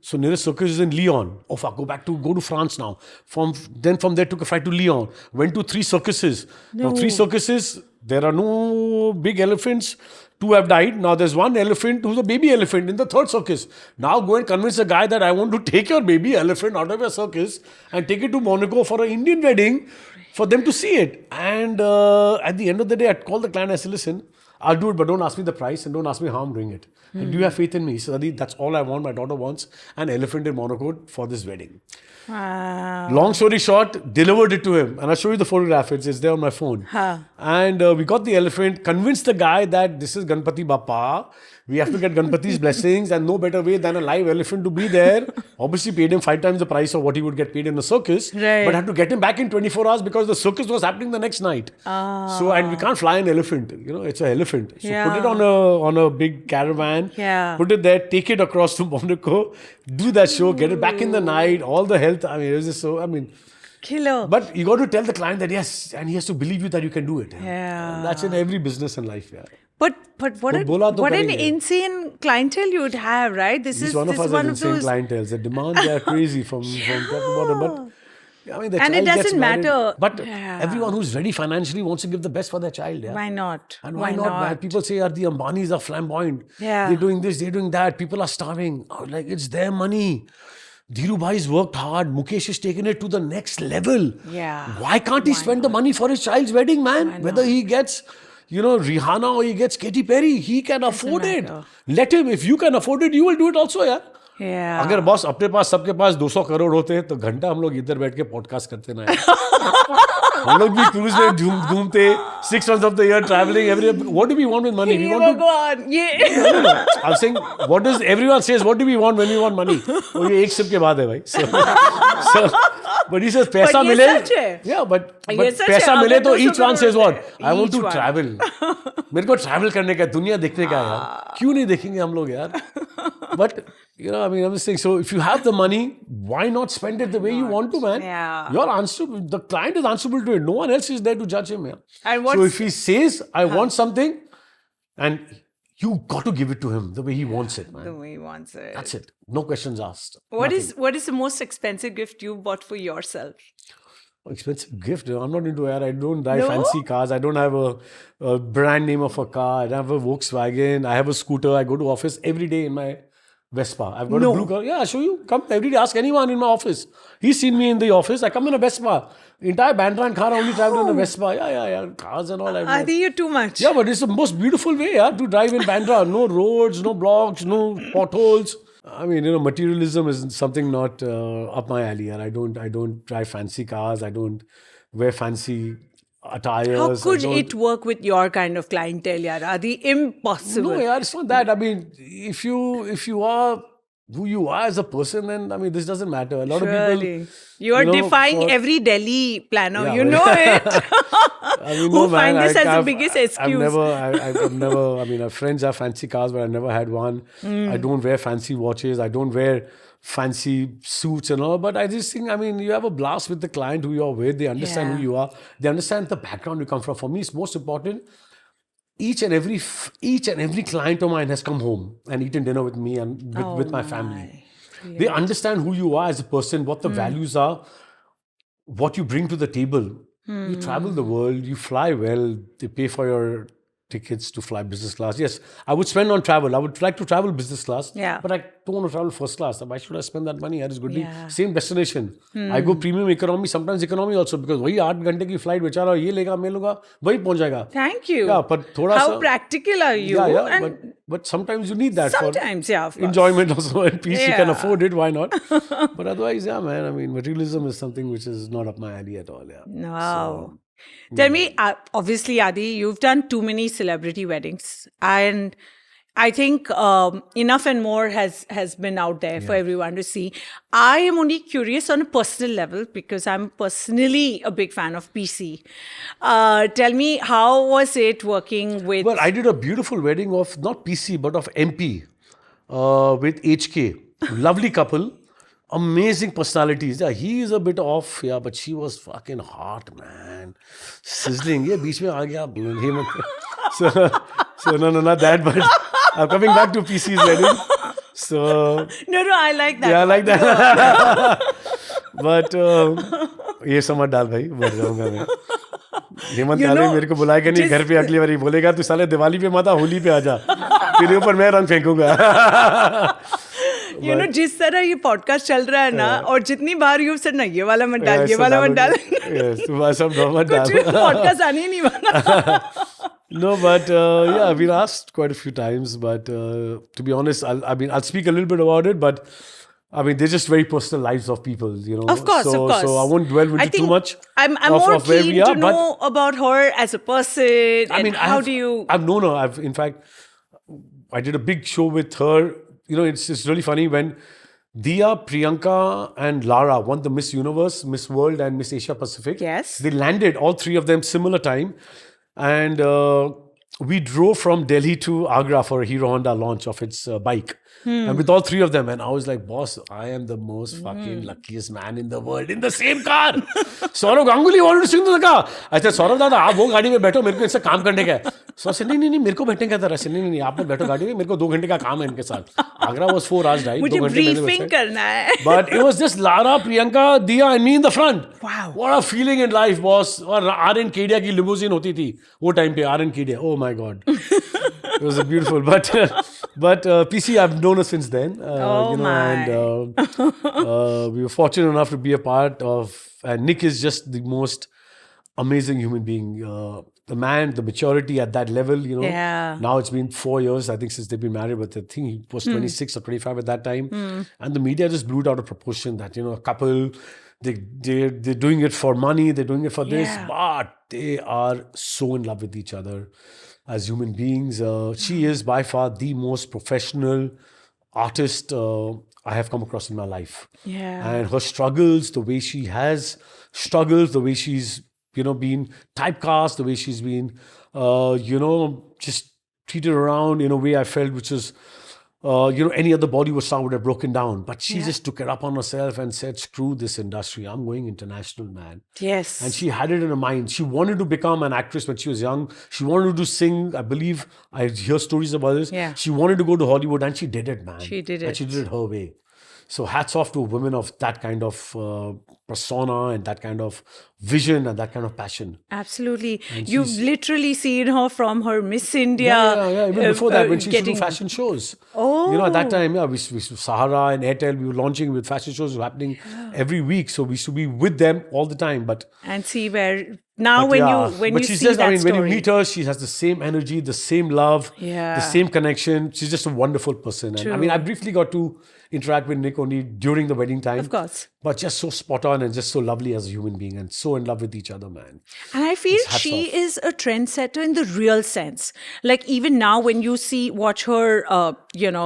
So nearest circus is in Lyon. Oh, fuck, go to France now. From there, took a flight to Lyon. Went to 3 circuses. Now 3 circuses, there are no big elephants. 2 have died. Now there's 1 elephant who's a baby elephant in the 3rd circus. Now go and convince a guy that I want to take your baby elephant out of your circus and take it to Monaco for an Indian wedding for them to see it. And at the end of the day, I called the client. I said, listen, I'll do it, but don't ask me the price and don't ask me how I'm doing it. And do you have faith in me? He said, Adi, that's all I want. My daughter wants an elephant in Monaco for this wedding. Wow. Long story short, delivered it to him. And I'll show you the photograph. It's there on my phone. And we got the elephant, convinced the guy that this is Ganpati Bappa. We have to get Ganpati's blessings, and no better way than a live elephant to be there. Obviously paid him 5 times the price of what he would get paid in a circus. Right. But had to get him back in 24 hours because the circus was happening the next night. So, and we can't fly an elephant. It's an elephant. So put it on a big caravan. Put it there, take it across to Monaco, do that show, get it back in the night, all the health. I mean, it was just so, killer. But you got to tell the client that yes, and he has to believe you that you can do it. Yeah. That's in every business in life. But what an insane clientele you'd have, right? This is one of us insane those clientele. The demands are crazy from talking about them. But I mean, the and child it gets doesn't married. matter. But everyone who's ready financially wants to give the best for their child. Why not? And why not, man? People say, the Ambanis are flamboyant. They're doing this, they're doing that. People are starving. Like, it's their money. Dhirubhai's worked hard. Mukesh has taken it to the next level. Yeah. Why can't he spend the money for his child's wedding, man? Whether he gets, Rihanna or he gets Katy Perry. He can afford it. matter. Let him. If you can afford it, you will do it also, यार. Yeah. अगर boss अपने पास सबके पास 200 करोड़ होते तो घंटा हम लोग इधर बैठ के पॉडकास्ट करते ना हम लोग भी क्रूज में घूमते 6 months of the year traveling every. What do we want with money? We want to. I'm saying, what does everyone says? What do we want when we want money? वो ये एक सिप के बाद है भाई. So but he says पैसा मिले. Yeah, but पैसा मिले तो each one says what? I want to travel. मेरे को travel करने का दुनिया देखने का यार. क्यों नहीं देखेंगे हम लोग यार? But I'm just saying. So if you have the money, why not spend it the way you want to, man? Yeah. You're answerable. The client is answerable to it. No one else is there to judge him, man. And so if he says, "I want something," and you got to give it to him the way he wants it, man. The way he wants it. That's it. No questions asked. What is the most expensive gift you bought for yourself? Expensive gift. I'm not into air. I don't drive fancy cars. I don't have a brand name of a car. I don't have a Volkswagen. I have a scooter. I go to office every day in my Vespa. I've got a blue car. Yeah, I'll show you. Come every day. Ask anyone in my office. He's seen me in the office. I come in a Vespa. Entire Bandra and Khara only travel in a Vespa. Yeah. Cars and all. I think you're too much. Yeah, but it's the most beautiful way to drive in Bandra. No roads, no blocks, no potholes. I mean, materialism is something not up my alley. And I don't drive fancy cars. I don't wear fancy attires. How could it work with your kind of clientele, yaar? Adi, impossible. No, it's not that. I mean, if you are who you are as a person, then this doesn't matter. A lot of people. You are defying every Delhi planner. You know it. Who find this as the biggest excuse? I've never. Friends have fancy cars, but I never had one. I don't wear fancy watches. I don't wear fancy suits and all, but I just think, you have a blast with the client who you're with. They understand who you are. They understand the background you come from. For me, it's most important. Each and every client of mine has come home and eaten dinner with me and with my family. Yes. They understand who you are as a person, what the values are, what you bring to the table. You travel the world, you fly well, they pay for your tickets to fly business class. Yes, I would spend on travel. I would like to travel business class, but I don't want to travel first class. Why should I spend that money? That is good. Same destination. I go premium economy, sometimes economy also, because वही 8 घंटे की flight बेचारा ये लेगा मैं लूँगा वही पहुँच जाएगा. Thank you. Yeah, but थोड़ा How सा, practical are you? Yeah, but sometimes you need that sometimes, for of course. enjoyment also and peace. You can afford it. Why not? But otherwise, man. Materialism is something which is not up my alley at all. Yeah. Wow. Tell me, obviously, Adi, you've done too many celebrity weddings. And I think enough and more has been out there for everyone to see. I am only curious on a personal level because I'm personally a big fan of PC. Tell me, how was it working with... Well, I did a beautiful wedding of not PC, but of MP with HK. Lovely couple. Amazing personalities. Yeah, he is a bit off, but she was fucking hot, man. Sizzling. Yeah, beach mein aa gaya. So no, not that, but I'm coming back to PC's wedding. So No, I like that. Yeah, I like that. But ये समझ डाल भाई, मर जाऊंगा मैं. हेमंत यादव मेरे को बुलाएगा नहीं घर पे अगली बारी, बोलेगा तू साले दिवाली पे मत आ, होली पे आजा, तेरे ऊपर मैं रंग फेंकूंगा. जिस तरह ये पॉडकास्ट चल रहा है ना, और जितनी बार यू से ना ये वाला मत डाल, ये वाला मत डाल, कुछ भी पॉडकास्ट आने ही नहीं वाला. No, but I've been asked quite a few times, but to be honest, I'll speak a little bit about it, but they're just very personal lives of people, Of course. So I won't dwell into too much. I'm more keen to know about her as a person. I've known her. In fact, I did a big show with her. It's really funny when Dia, Priyanka and Lara won the Miss Universe, Miss World and Miss Asia Pacific. Yes. They landed, all three of them, similar time. And we drove from Delhi to Agra for a Hero Honda launch of its bike. And with all three of them. And I was like, boss, I am the most fucking luckiest man in the world in the same car. Saurav Ganguly wanted to sing to the car. I said, Saurav Dada, आप वो गाड़ी में बैठो, मेरे को इनसे काम करने का है. So I said, नहीं, मेरे को बैठने का था. नहीं, आप बैठो गाड़ी में, मेरे को 2 घंटे का काम है इनके साथ. Agra was 4 hours drive. मुझे briefing करना है. But it was just Lara, Priyanka, Dia and me in the front. Wow. What a feeling in life, boss. और R.N. Kedia की limousine होती थी वो time पे, R.N. Kedia. Oh my God. It was a beautiful, but PC, I've known her since then. And we were fortunate enough to be a part of. And Nick is just the most amazing human being. the man, the maturity at that level, you know. Yeah. Now it's been 4 years, I think, since they've been married, but I think he was 26 or 25 at that time. And the media just blew it out of proportion that, you know, a couple, they're doing it for money, they're doing it for this, but they are so in love with each other as human beings. She is by far the most professional artist I have come across in my life. Yeah. And her struggles, the way she has struggled, the way she's, you know, been typecast, the way she's been, you know, just treated around in a way I felt which is, you know, any other Bollywood star would have broken down. But she just took it up on herself and said, screw this industry. I'm going international, man. Yes. And she had it in her mind. She wanted to become an actress when she was young. She wanted to sing. I believe I hear stories about this. Yeah. She wanted to go to Hollywood and she did it, man. She did And it. she did it her way. So hats off to women of that kind of persona and that kind of vision and that kind of passion. Absolutely. You've literally seen her from her Miss India. Yeah. Even before that, when she used to do getting- fashion shows. Oh. You know, at that time, we Sahara and Airtel, we were launching with fashion shows happening every week. So we used to be with them all the time. But And see where now but when yeah, you but see she's just, that I mean, story. when you meet her, she has the same energy, the same love, Yeah. the same connection. She's just a wonderful person. And I mean, I briefly got to interact with Nick only during the wedding time. Of course. But just so spot on and just so lovely as a human being and so in love with each other, man. And I feel hats she off. is a trendsetter in the real sense. Like even now when you watch her,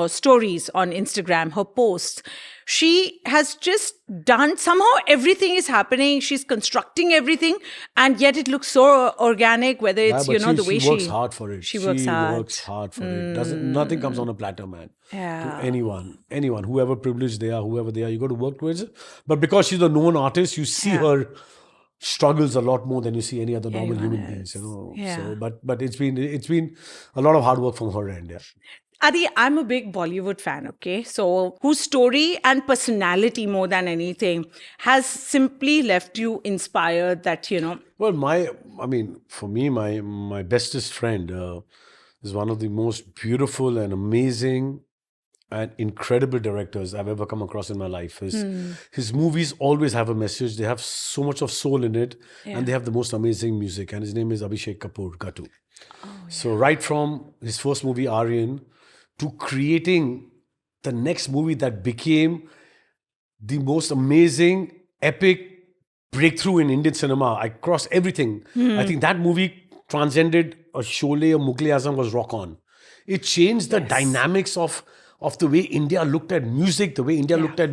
stories on Instagram, her posts, she has just done, somehow everything is happening. She's constructing everything and yet it looks so organic, whether it's, Yeah, but the way she works hard for it. She works hard. Works hard for it. Nothing comes on a platter, man. Yeah. To anyone, whoever privileged they are, whoever they are, you got to work towards it. But because she's a known artist, you see her struggles a lot more than you see any other normal human beings, you know. Yeah. So, but it's been a lot of hard work from her end, yeah. Adi, I'm a big Bollywood fan, okay? So, whose story and personality more than anything has simply left you inspired that, Well, for me, my bestest friend is one of the most beautiful and amazing and incredible directors I've ever come across in my life. His movies always have a message. They have so much of soul in it, and they have the most amazing music. And his name is Abhishek Kapoor, Gatu. So right from his first movie, Aryan, to creating the next movie that became the most amazing, epic breakthrough in Indian cinema across everything. I think that movie transcended a Sholay or Mughal Azam was Rock On. It changed the dynamics of the way India looked at music, the way India looked at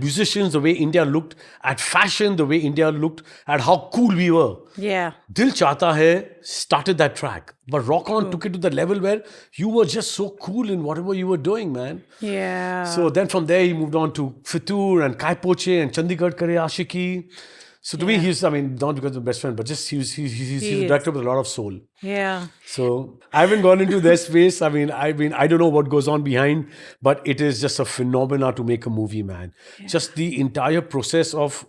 musicians, the way India looked at fashion, the way India looked at how cool we were. Yeah. Dil Chahta Hai started that track. But Rock On took it to the level where you were just so cool in whatever you were doing, man. Yeah. So then from there, he moved on to Fitur and Kai Poche and Chandigarh Kare Ashiki. So to me, not because of best friend, but just he's a director with a lot of soul. Yeah. So I haven't gone into their space. I don't know what goes on behind, but it is just a phenomena to make a movie, man. Just the entire process of,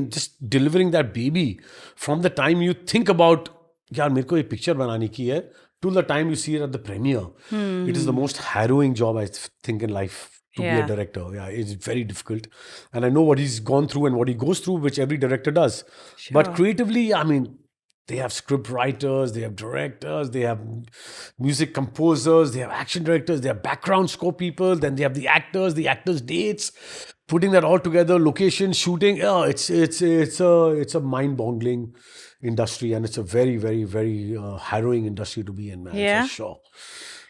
just delivering that baby from the time you think about, yaar, mere ko ye picture banane ki hai, till the time you see it at the premiere. It is the most harrowing job, I think, in life. To be a director. Yeah, it's very difficult. And I know what he's gone through and what he goes through, which every director does. Sure. But creatively, they have script writers, they have directors, they have music composers, they have action directors, they have background score people, then they have the actors dates, putting that all together, location, shooting. Yeah, it's a mind-boggling industry, and it's a very, very, very harrowing industry to be in, man, for sure.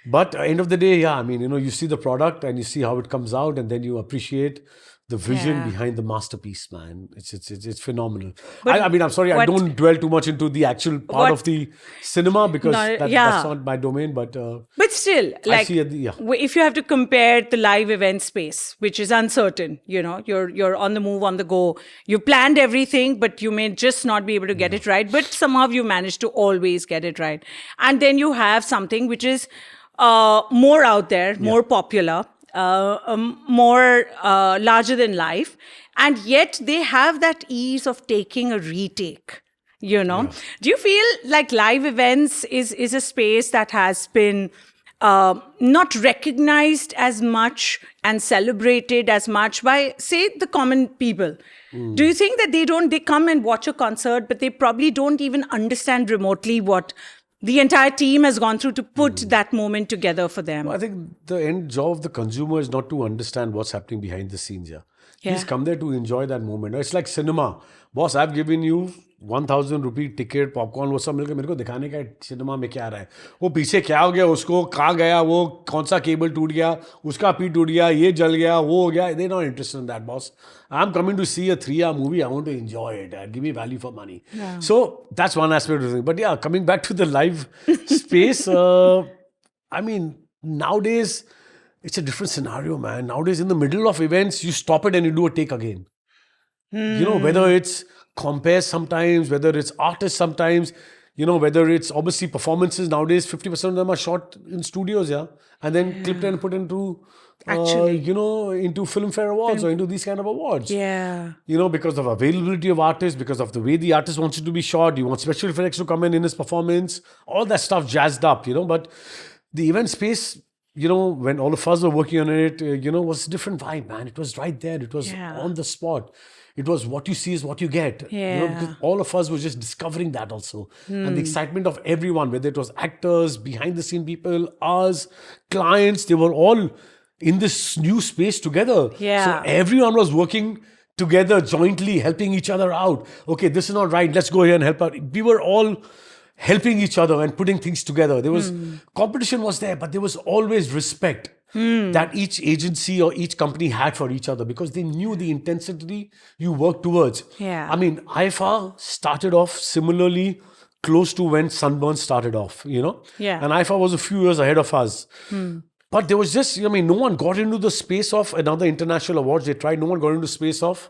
But end of the day, you see the product and you see how it comes out, and then you appreciate the vision behind the masterpiece, man. It's phenomenal. I'm sorry, I don't dwell too much into the actual part of the cinema because that's not my domain. But still, like, if you have to compare the live event space, which is uncertain, you're on the move, on the go. You planned everything, but you may just not be able to get it right. But somehow you managed to always get it right. And then you have something which is more out there, more popular, more larger than life, and yet they have that ease of taking a retake. Do you feel like live events is a space that has been not recognized as much and celebrated as much by, say, the common people. Do you think that they come and watch a concert, but they probably don't even understand remotely what the entire team has gone through to put that moment together for them? I think the end job of the consumer is not to understand what's happening behind the scenes. Yeah. Yeah. He's come there to enjoy that moment. It's like cinema. Boss, I've given you 1,000 rupee ticket, popcorn, वो सब मिलकर मेरे को दिखाने का cinema में क्या आ रहा है, वो पीछे क्या हो गया, उसको कहाँ गया, वो कौन सा केबल टूट गया, उसका पी टूट गया, ये जल गया, वो हो गया. They're not interested in that, boss. I'm coming to see a 3-hour movie. I want to enjoy it. Give me value for money. Yeah. So that's one aspect of the thing. But yeah, coming back to the live space, I mean, nowadays, it's a different scenario, man. Nowadays, in the middle of events, you stop it and you do a take again. You know, whether it's compares sometimes, whether it's artists sometimes, you know, whether it's obviously performances. Nowadays, 50% of them are shot in studios, yeah, and then clipped and put into, you know, into Filmfare Awards or into these kind of awards. Yeah. You know, because of availability of artists, because of the way the artist wants it to be shot, you want special effects to come in his performance, all that stuff jazzed up, you know. But the event space, you know, when all of us were working on it, you know, was a different vibe, man. It was right there. It was on the spot. It was what you see is what you get. Yeah. You know, because all of us were just discovering that also. And the excitement of everyone, whether it was actors, behind the scene people, us, clients, they were all in this new space together. Yeah. So everyone was working together jointly, helping each other out. Okay, this is not right. Let's go here and help out. We were all helping each other and putting things together. There was competition was there, but there was always respect that each agency or each company had for each other, because they knew the intensity you worked towards. Yeah. I mean, IFA started off similarly close to when Sunburn started off, you know? Yeah. And IFA was a few years ahead of us. But there was just, I mean, no one got into the space of another international awards they tried. No one got into space of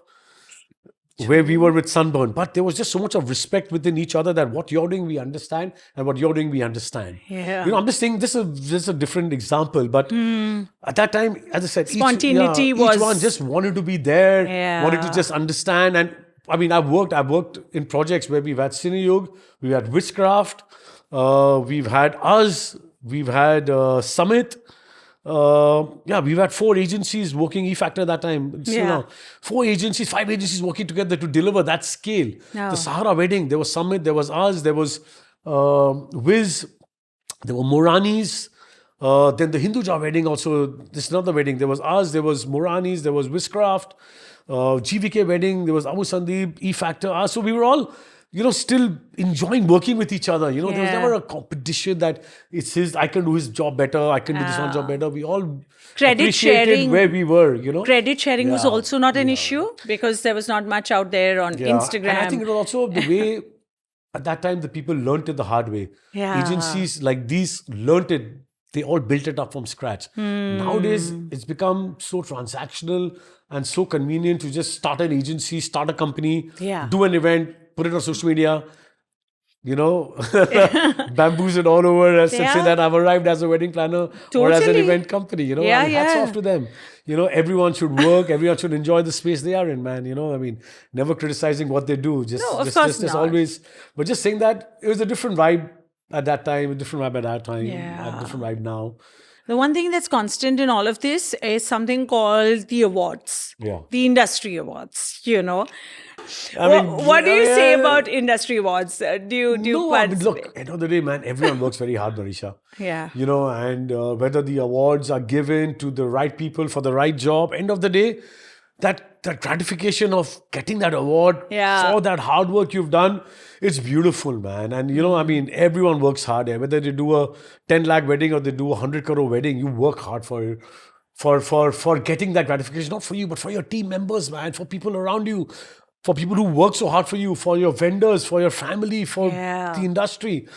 where we were with Sunburn. But there was just so much of respect within each other that what you're doing, we understand, and what you're doing, we understand. Yeah. You know, I'm just saying this is a different example. But at that time, as I said, Spontaneity each was... one just wanted to be there, Yeah. wanted to just understand. And I mean, I've worked in projects where we've had Cineyug, we've had Witchcraft, we've had us, we've had Summit. We've had 4 agencies working E-Factor at that time. So, Yeah. you know, 5 agencies working together to deliver that scale. No. The Sahara wedding, there was Summit, there was us, there was Wiz, there were Moranis. Then the Hinduja wedding also, this is another wedding. There was us, there was Moranis, there was Witchcraft, GVK wedding, there was Abu Sandeep, E-Factor, us. So we were all, you know, still enjoying working with each other. You know, there was never a competition that it's his, I can do his job better, I can do this one job better. We all Credit appreciated sharing. where we were, you know. Credit sharing was Yeah. also not an issue because there was not much out there on Instagram. And I think it was also the way, at that time, the people learnt it the hard way. Yeah. Agencies like these learnt it. They all built it up from scratch. Nowadays, it's become so transactional and so convenient to just start an agency, start a company, Yeah. do an event, put it on social media, you know, bamboos it all over and say Yeah. that I've arrived as a wedding planner or as an Totally. event company, you know. Yeah, I mean, hats yeah. off to them. You know, everyone should work, everyone should enjoy the space they are in, man. You know, I mean, never criticizing what they do. Just, No, of just, course just as not. always, but just saying that it was a different vibe at that time, a different vibe at that time, Yeah. a different vibe now. The one thing that's constant in all of this is something called the awards, Yeah. the industry awards, you know. I mean, What do you say yeah. about industry awards? Do you No, I mean, participate? look, end of the day, man, everyone works very hard, Mareesha. Yeah. You know, and whether the awards are given to the right people for the right job, end of the day, that gratification of getting that award Yeah. for that hard work you've done, it's beautiful, man. And, you know, I mean, everyone works hard here. Whether they do a 10 lakh wedding or they do a 100 crore wedding, you work hard for it. For getting that gratification, not for you, but for your team members, man, for people around you, for people who work so hard for you, for your vendors, for your family, for Yeah. the industry.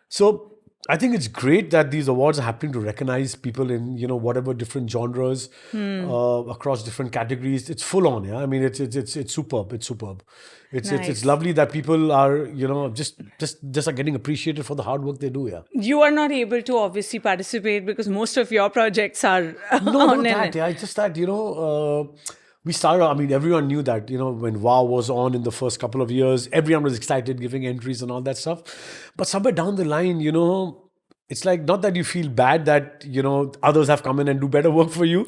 So I think it's great that these awards are happening to recognize people in, you know, whatever different genres, across different categories. It's full on, yeah. I mean, it's superb. It's superb. It's Nice. lovely that people are, you know, just are getting appreciated for the hard work they do, yeah. You are not able to obviously participate because most of your projects are No, on not that. Yeah, it's just that, you know, we started, I mean, everyone knew that, you know, when WOW was on in the first couple of years, everyone was excited, giving entries and all that stuff. But somewhere down the line, you know, it's like not that you feel bad that, others have come in and do better work for you.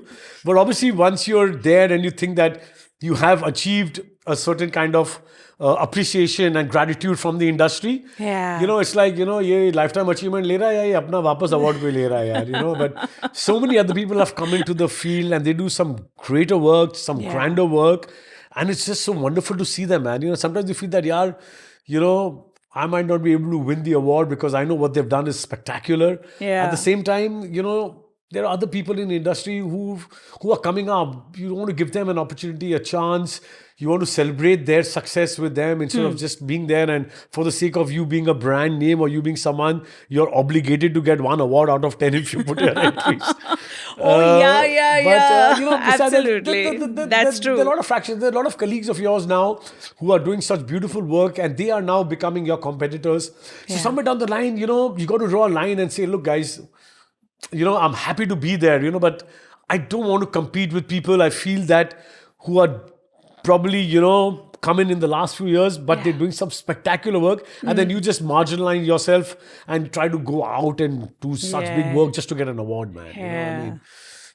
But obviously, once you're there and you think that you have achieved a certain kind of appreciation and gratitude from the industry, Yeah. it's like, ये lifetime achievement ले रहा है या ये अपना वापस award कोई ले रहा है यार, but so many other people have come into the field and they do some greater work, some grander work. And it's just so wonderful to see them, man. Sometimes you feel that, I might not be able to win the award because I know what they've done is spectacular. Yeah. At the same time, there are other people in the industry who are coming up. You want to give them an opportunity, a chance. You want to celebrate their success with them instead of just being there. And for the sake of you being a brand name or you being someone, you're obligated to get 1 award out of 10 if you put your entries. Absolutely. That's true. There are a lot of fractions. There are a lot of colleagues of yours now who are doing such beautiful work and they are now becoming your competitors. So somewhere down the line, you got to draw a line and say, look, guys, I'm happy to be there, but I don't want to compete with people I feel that who are probably, come in the last few years, but they're doing some spectacular work. And then you just marginalize yourself and try to go out and do such big work just to get an award, man. You know what I mean?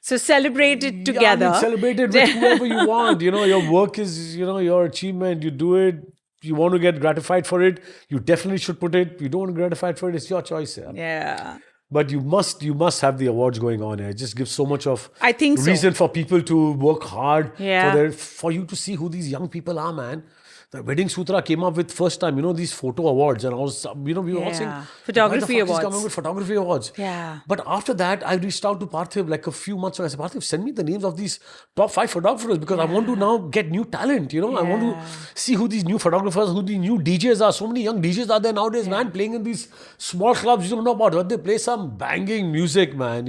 So celebrate it together. Celebrate it with whoever you want. Your work is, your achievement. You do it. You want to get gratified for it. You definitely should put it. You don't want to get gratified for it. It's your choice. Yeah. But you must have the awards going on. It just gives so much of reason for people to work hard Yeah. for you to see who these young people are, man. The Wedding Sutra came up with first time, these photo awards, and I was, we were all saying, Photography why the fuck is awards. coming with photography awards? Yeah. But after that, I reached out to Parthiv like a few months ago. I said, Parthiv, send me the names of these top 5 photographers because I want to now get new talent. I want to see who these new photographers, who the new DJs are. So many young DJs are there nowadays, man, playing in these small clubs. You don't know about what they play, some banging music, man.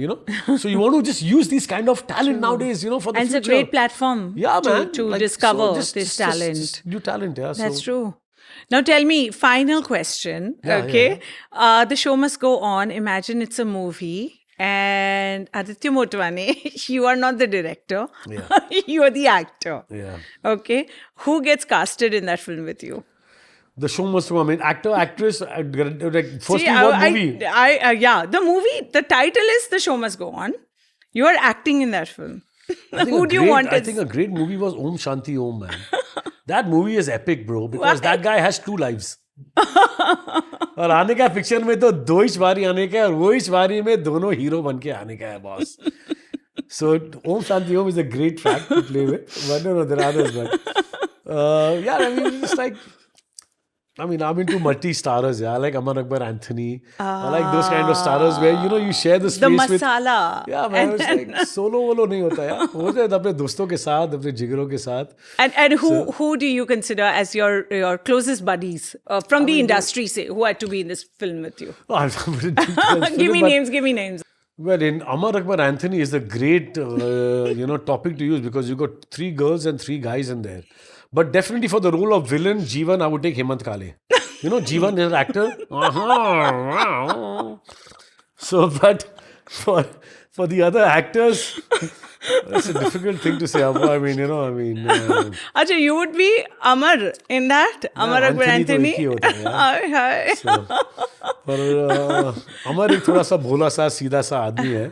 So you want to just use these kind of talent nowadays, for the future. And it's a great platform to discover this talent. Just new talent, That's true. Now tell me, final question. The show must go on. Imagine it's a movie and Aditya Motwane, you are not the director. Yeah. You are the actor. Yeah. Okay. Who gets casted in that film with you? The show must go on. I mean, actor, actress, firstly, what movie? The movie, the title is The Show Must Go On. You are acting in that film. Who do you want I think a great movie was Om Shanti Om, man. That movie is epic, bro, because that guy has 2 lives. और आने का picture में तो 2 ही बारी आने का है और वो इस बारी में दोनों हीरो बन के आने का है, boss. So Om Shanti Om is a great track to play with. But no, there are others, but it's like, I'm into multi-starers, I like Amar Akbar Anthony. I like those kind of stars where, you share the space with... The masala. Yeah, man, it's like solo नहीं होता यार. हो जाए अपने दोस्तों के साथ, अपने जिगरों के साथ. And who do you consider as your closest buddies from the industry, say, who had to be in this film with you? Give me names. Well, in Amar Akbar Anthony is a great, topic to use because you got 3 girls and 3 guys in there. But definitely for the role of villain, Jeevan, I would take Hemant Kale. Jeevan is an actor. So, but for the other actors, that's a difficult thing to say. Achha, you would be Amar in that? Amar Akbar Anthony? Hi. पर अमर एक थोड़ा सा भोला सा सीधा सा आदमी है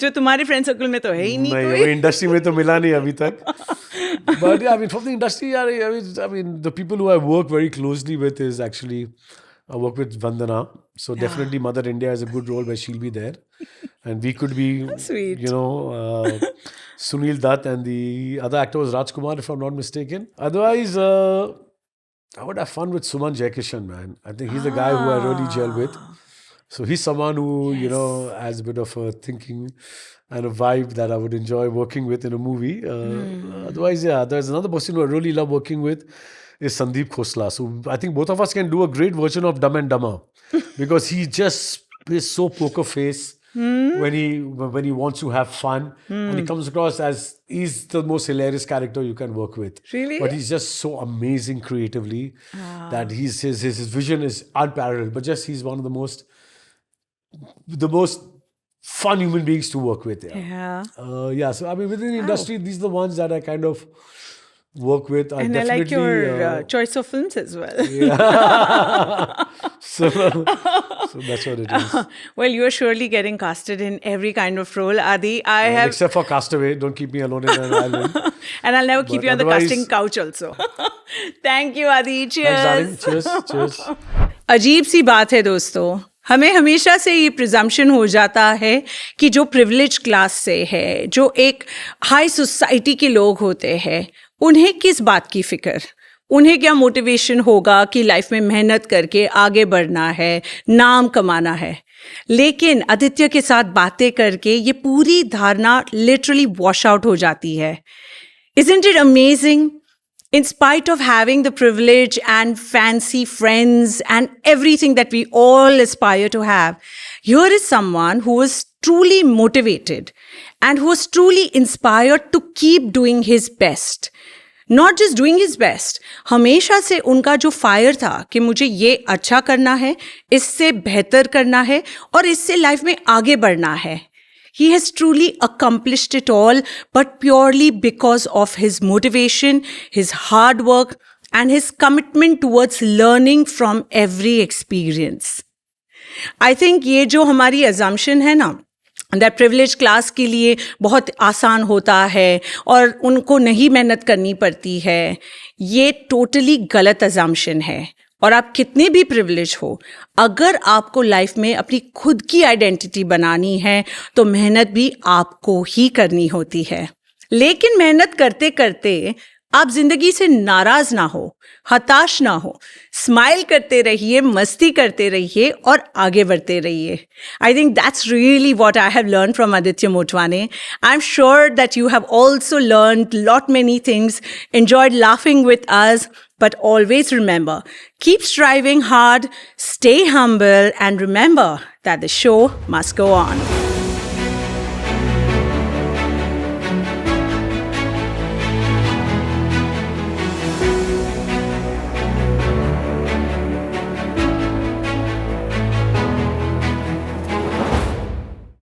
जो तुम्हारे फ्रेंड सर्कल में तो है ही नहीं कोई इंडस्ट्री में तो मिला नहीं अभी तक but from the industry the people who I work very closely with is actually I work with Vandana, so definitely Mother India is a good role where she'll be there and we could be sweet. Sunil Dutt and the other actor was Rajkumar if I'm not mistaken. Otherwise I would have fun with Suman Jaikishan, man. I think he's the guy who I really gel with. So he's someone who, has a bit of a thinking and a vibe that I would enjoy working with in a movie. Otherwise, there's another person who I really love working with is Sandeep Khosla. So I think both of us can do a great version of Dumb and Dumber because he just is so poker face. When he wants to have fun and he comes across as he's the most hilarious character you can work with. Really? But he's just so amazing creatively that his vision is unparalleled. But just he's one of the most fun human beings to work with. Yeah. So within the industry, these are the ones that I kind of work with. And I like your choice of films as well. Yeah. so that's what it is. Well, you are surely getting casted in every kind of role, Adi. I have, except for Castaway. Don't keep me alone in an island. and I'll never keep But you on the otherwise- casting couch also. Thank you, Adi. Thanks, darling. Cheers. Cheers. अजीब सी बात है दोस्तों, हमें हमेशा से ये presumption हो जाता है कि जो प्रिविलेज क्लास से है, जो एक हाई सोसाइटी के लोग होते हैं, उन्हें किस बात की फिक्र, उन्हें क्या मोटिवेशन होगा कि लाइफ में मेहनत करके आगे बढ़ना है, नाम कमाना है. लेकिन आदित्य के साथ बातें करके ये पूरी धारणा लिटरली वॉश आउट हो जाती है. Isn't it amazing? In spite of having the privilege and fancy friends and everything that we all aspire to have, here is someone who was truly motivated and who was truly inspired to keep doing his best. Not just doing his best, हमेशा से उनका जो fire था कि मुझे ये अच्छा करना है, इससे बेहतर करना है और इससे लाइफ में आगे बढ़ना है. He has truly accomplished it all, but purely because of his motivation, his hard work, and his commitment towards learning from every experience. I think ये जो हमारी assumption है ना, that privilege class के लिए बहुत आसान होता है और उनको नहीं मेहनत करनी पड़ती है, ये totally गलत assumption है. और आप कितने भी प्रिविलेज हो, अगर आपको लाइफ में अपनी खुद की आइडेंटिटी बनानी है तो मेहनत भी आपको ही करनी होती है. लेकिन मेहनत करते करते आप जिंदगी से नाराज ना हो, हताश ना हो, स्माइल करते रहिए, मस्ती करते रहिए और आगे बढ़ते रहिए. I think that's really what I have learned from Aditya Motwane. I'm sure that you have also learned lot many things, enjoyed laughing with us, but always remember, keep striving hard, stay humble, and remember that the show must go on.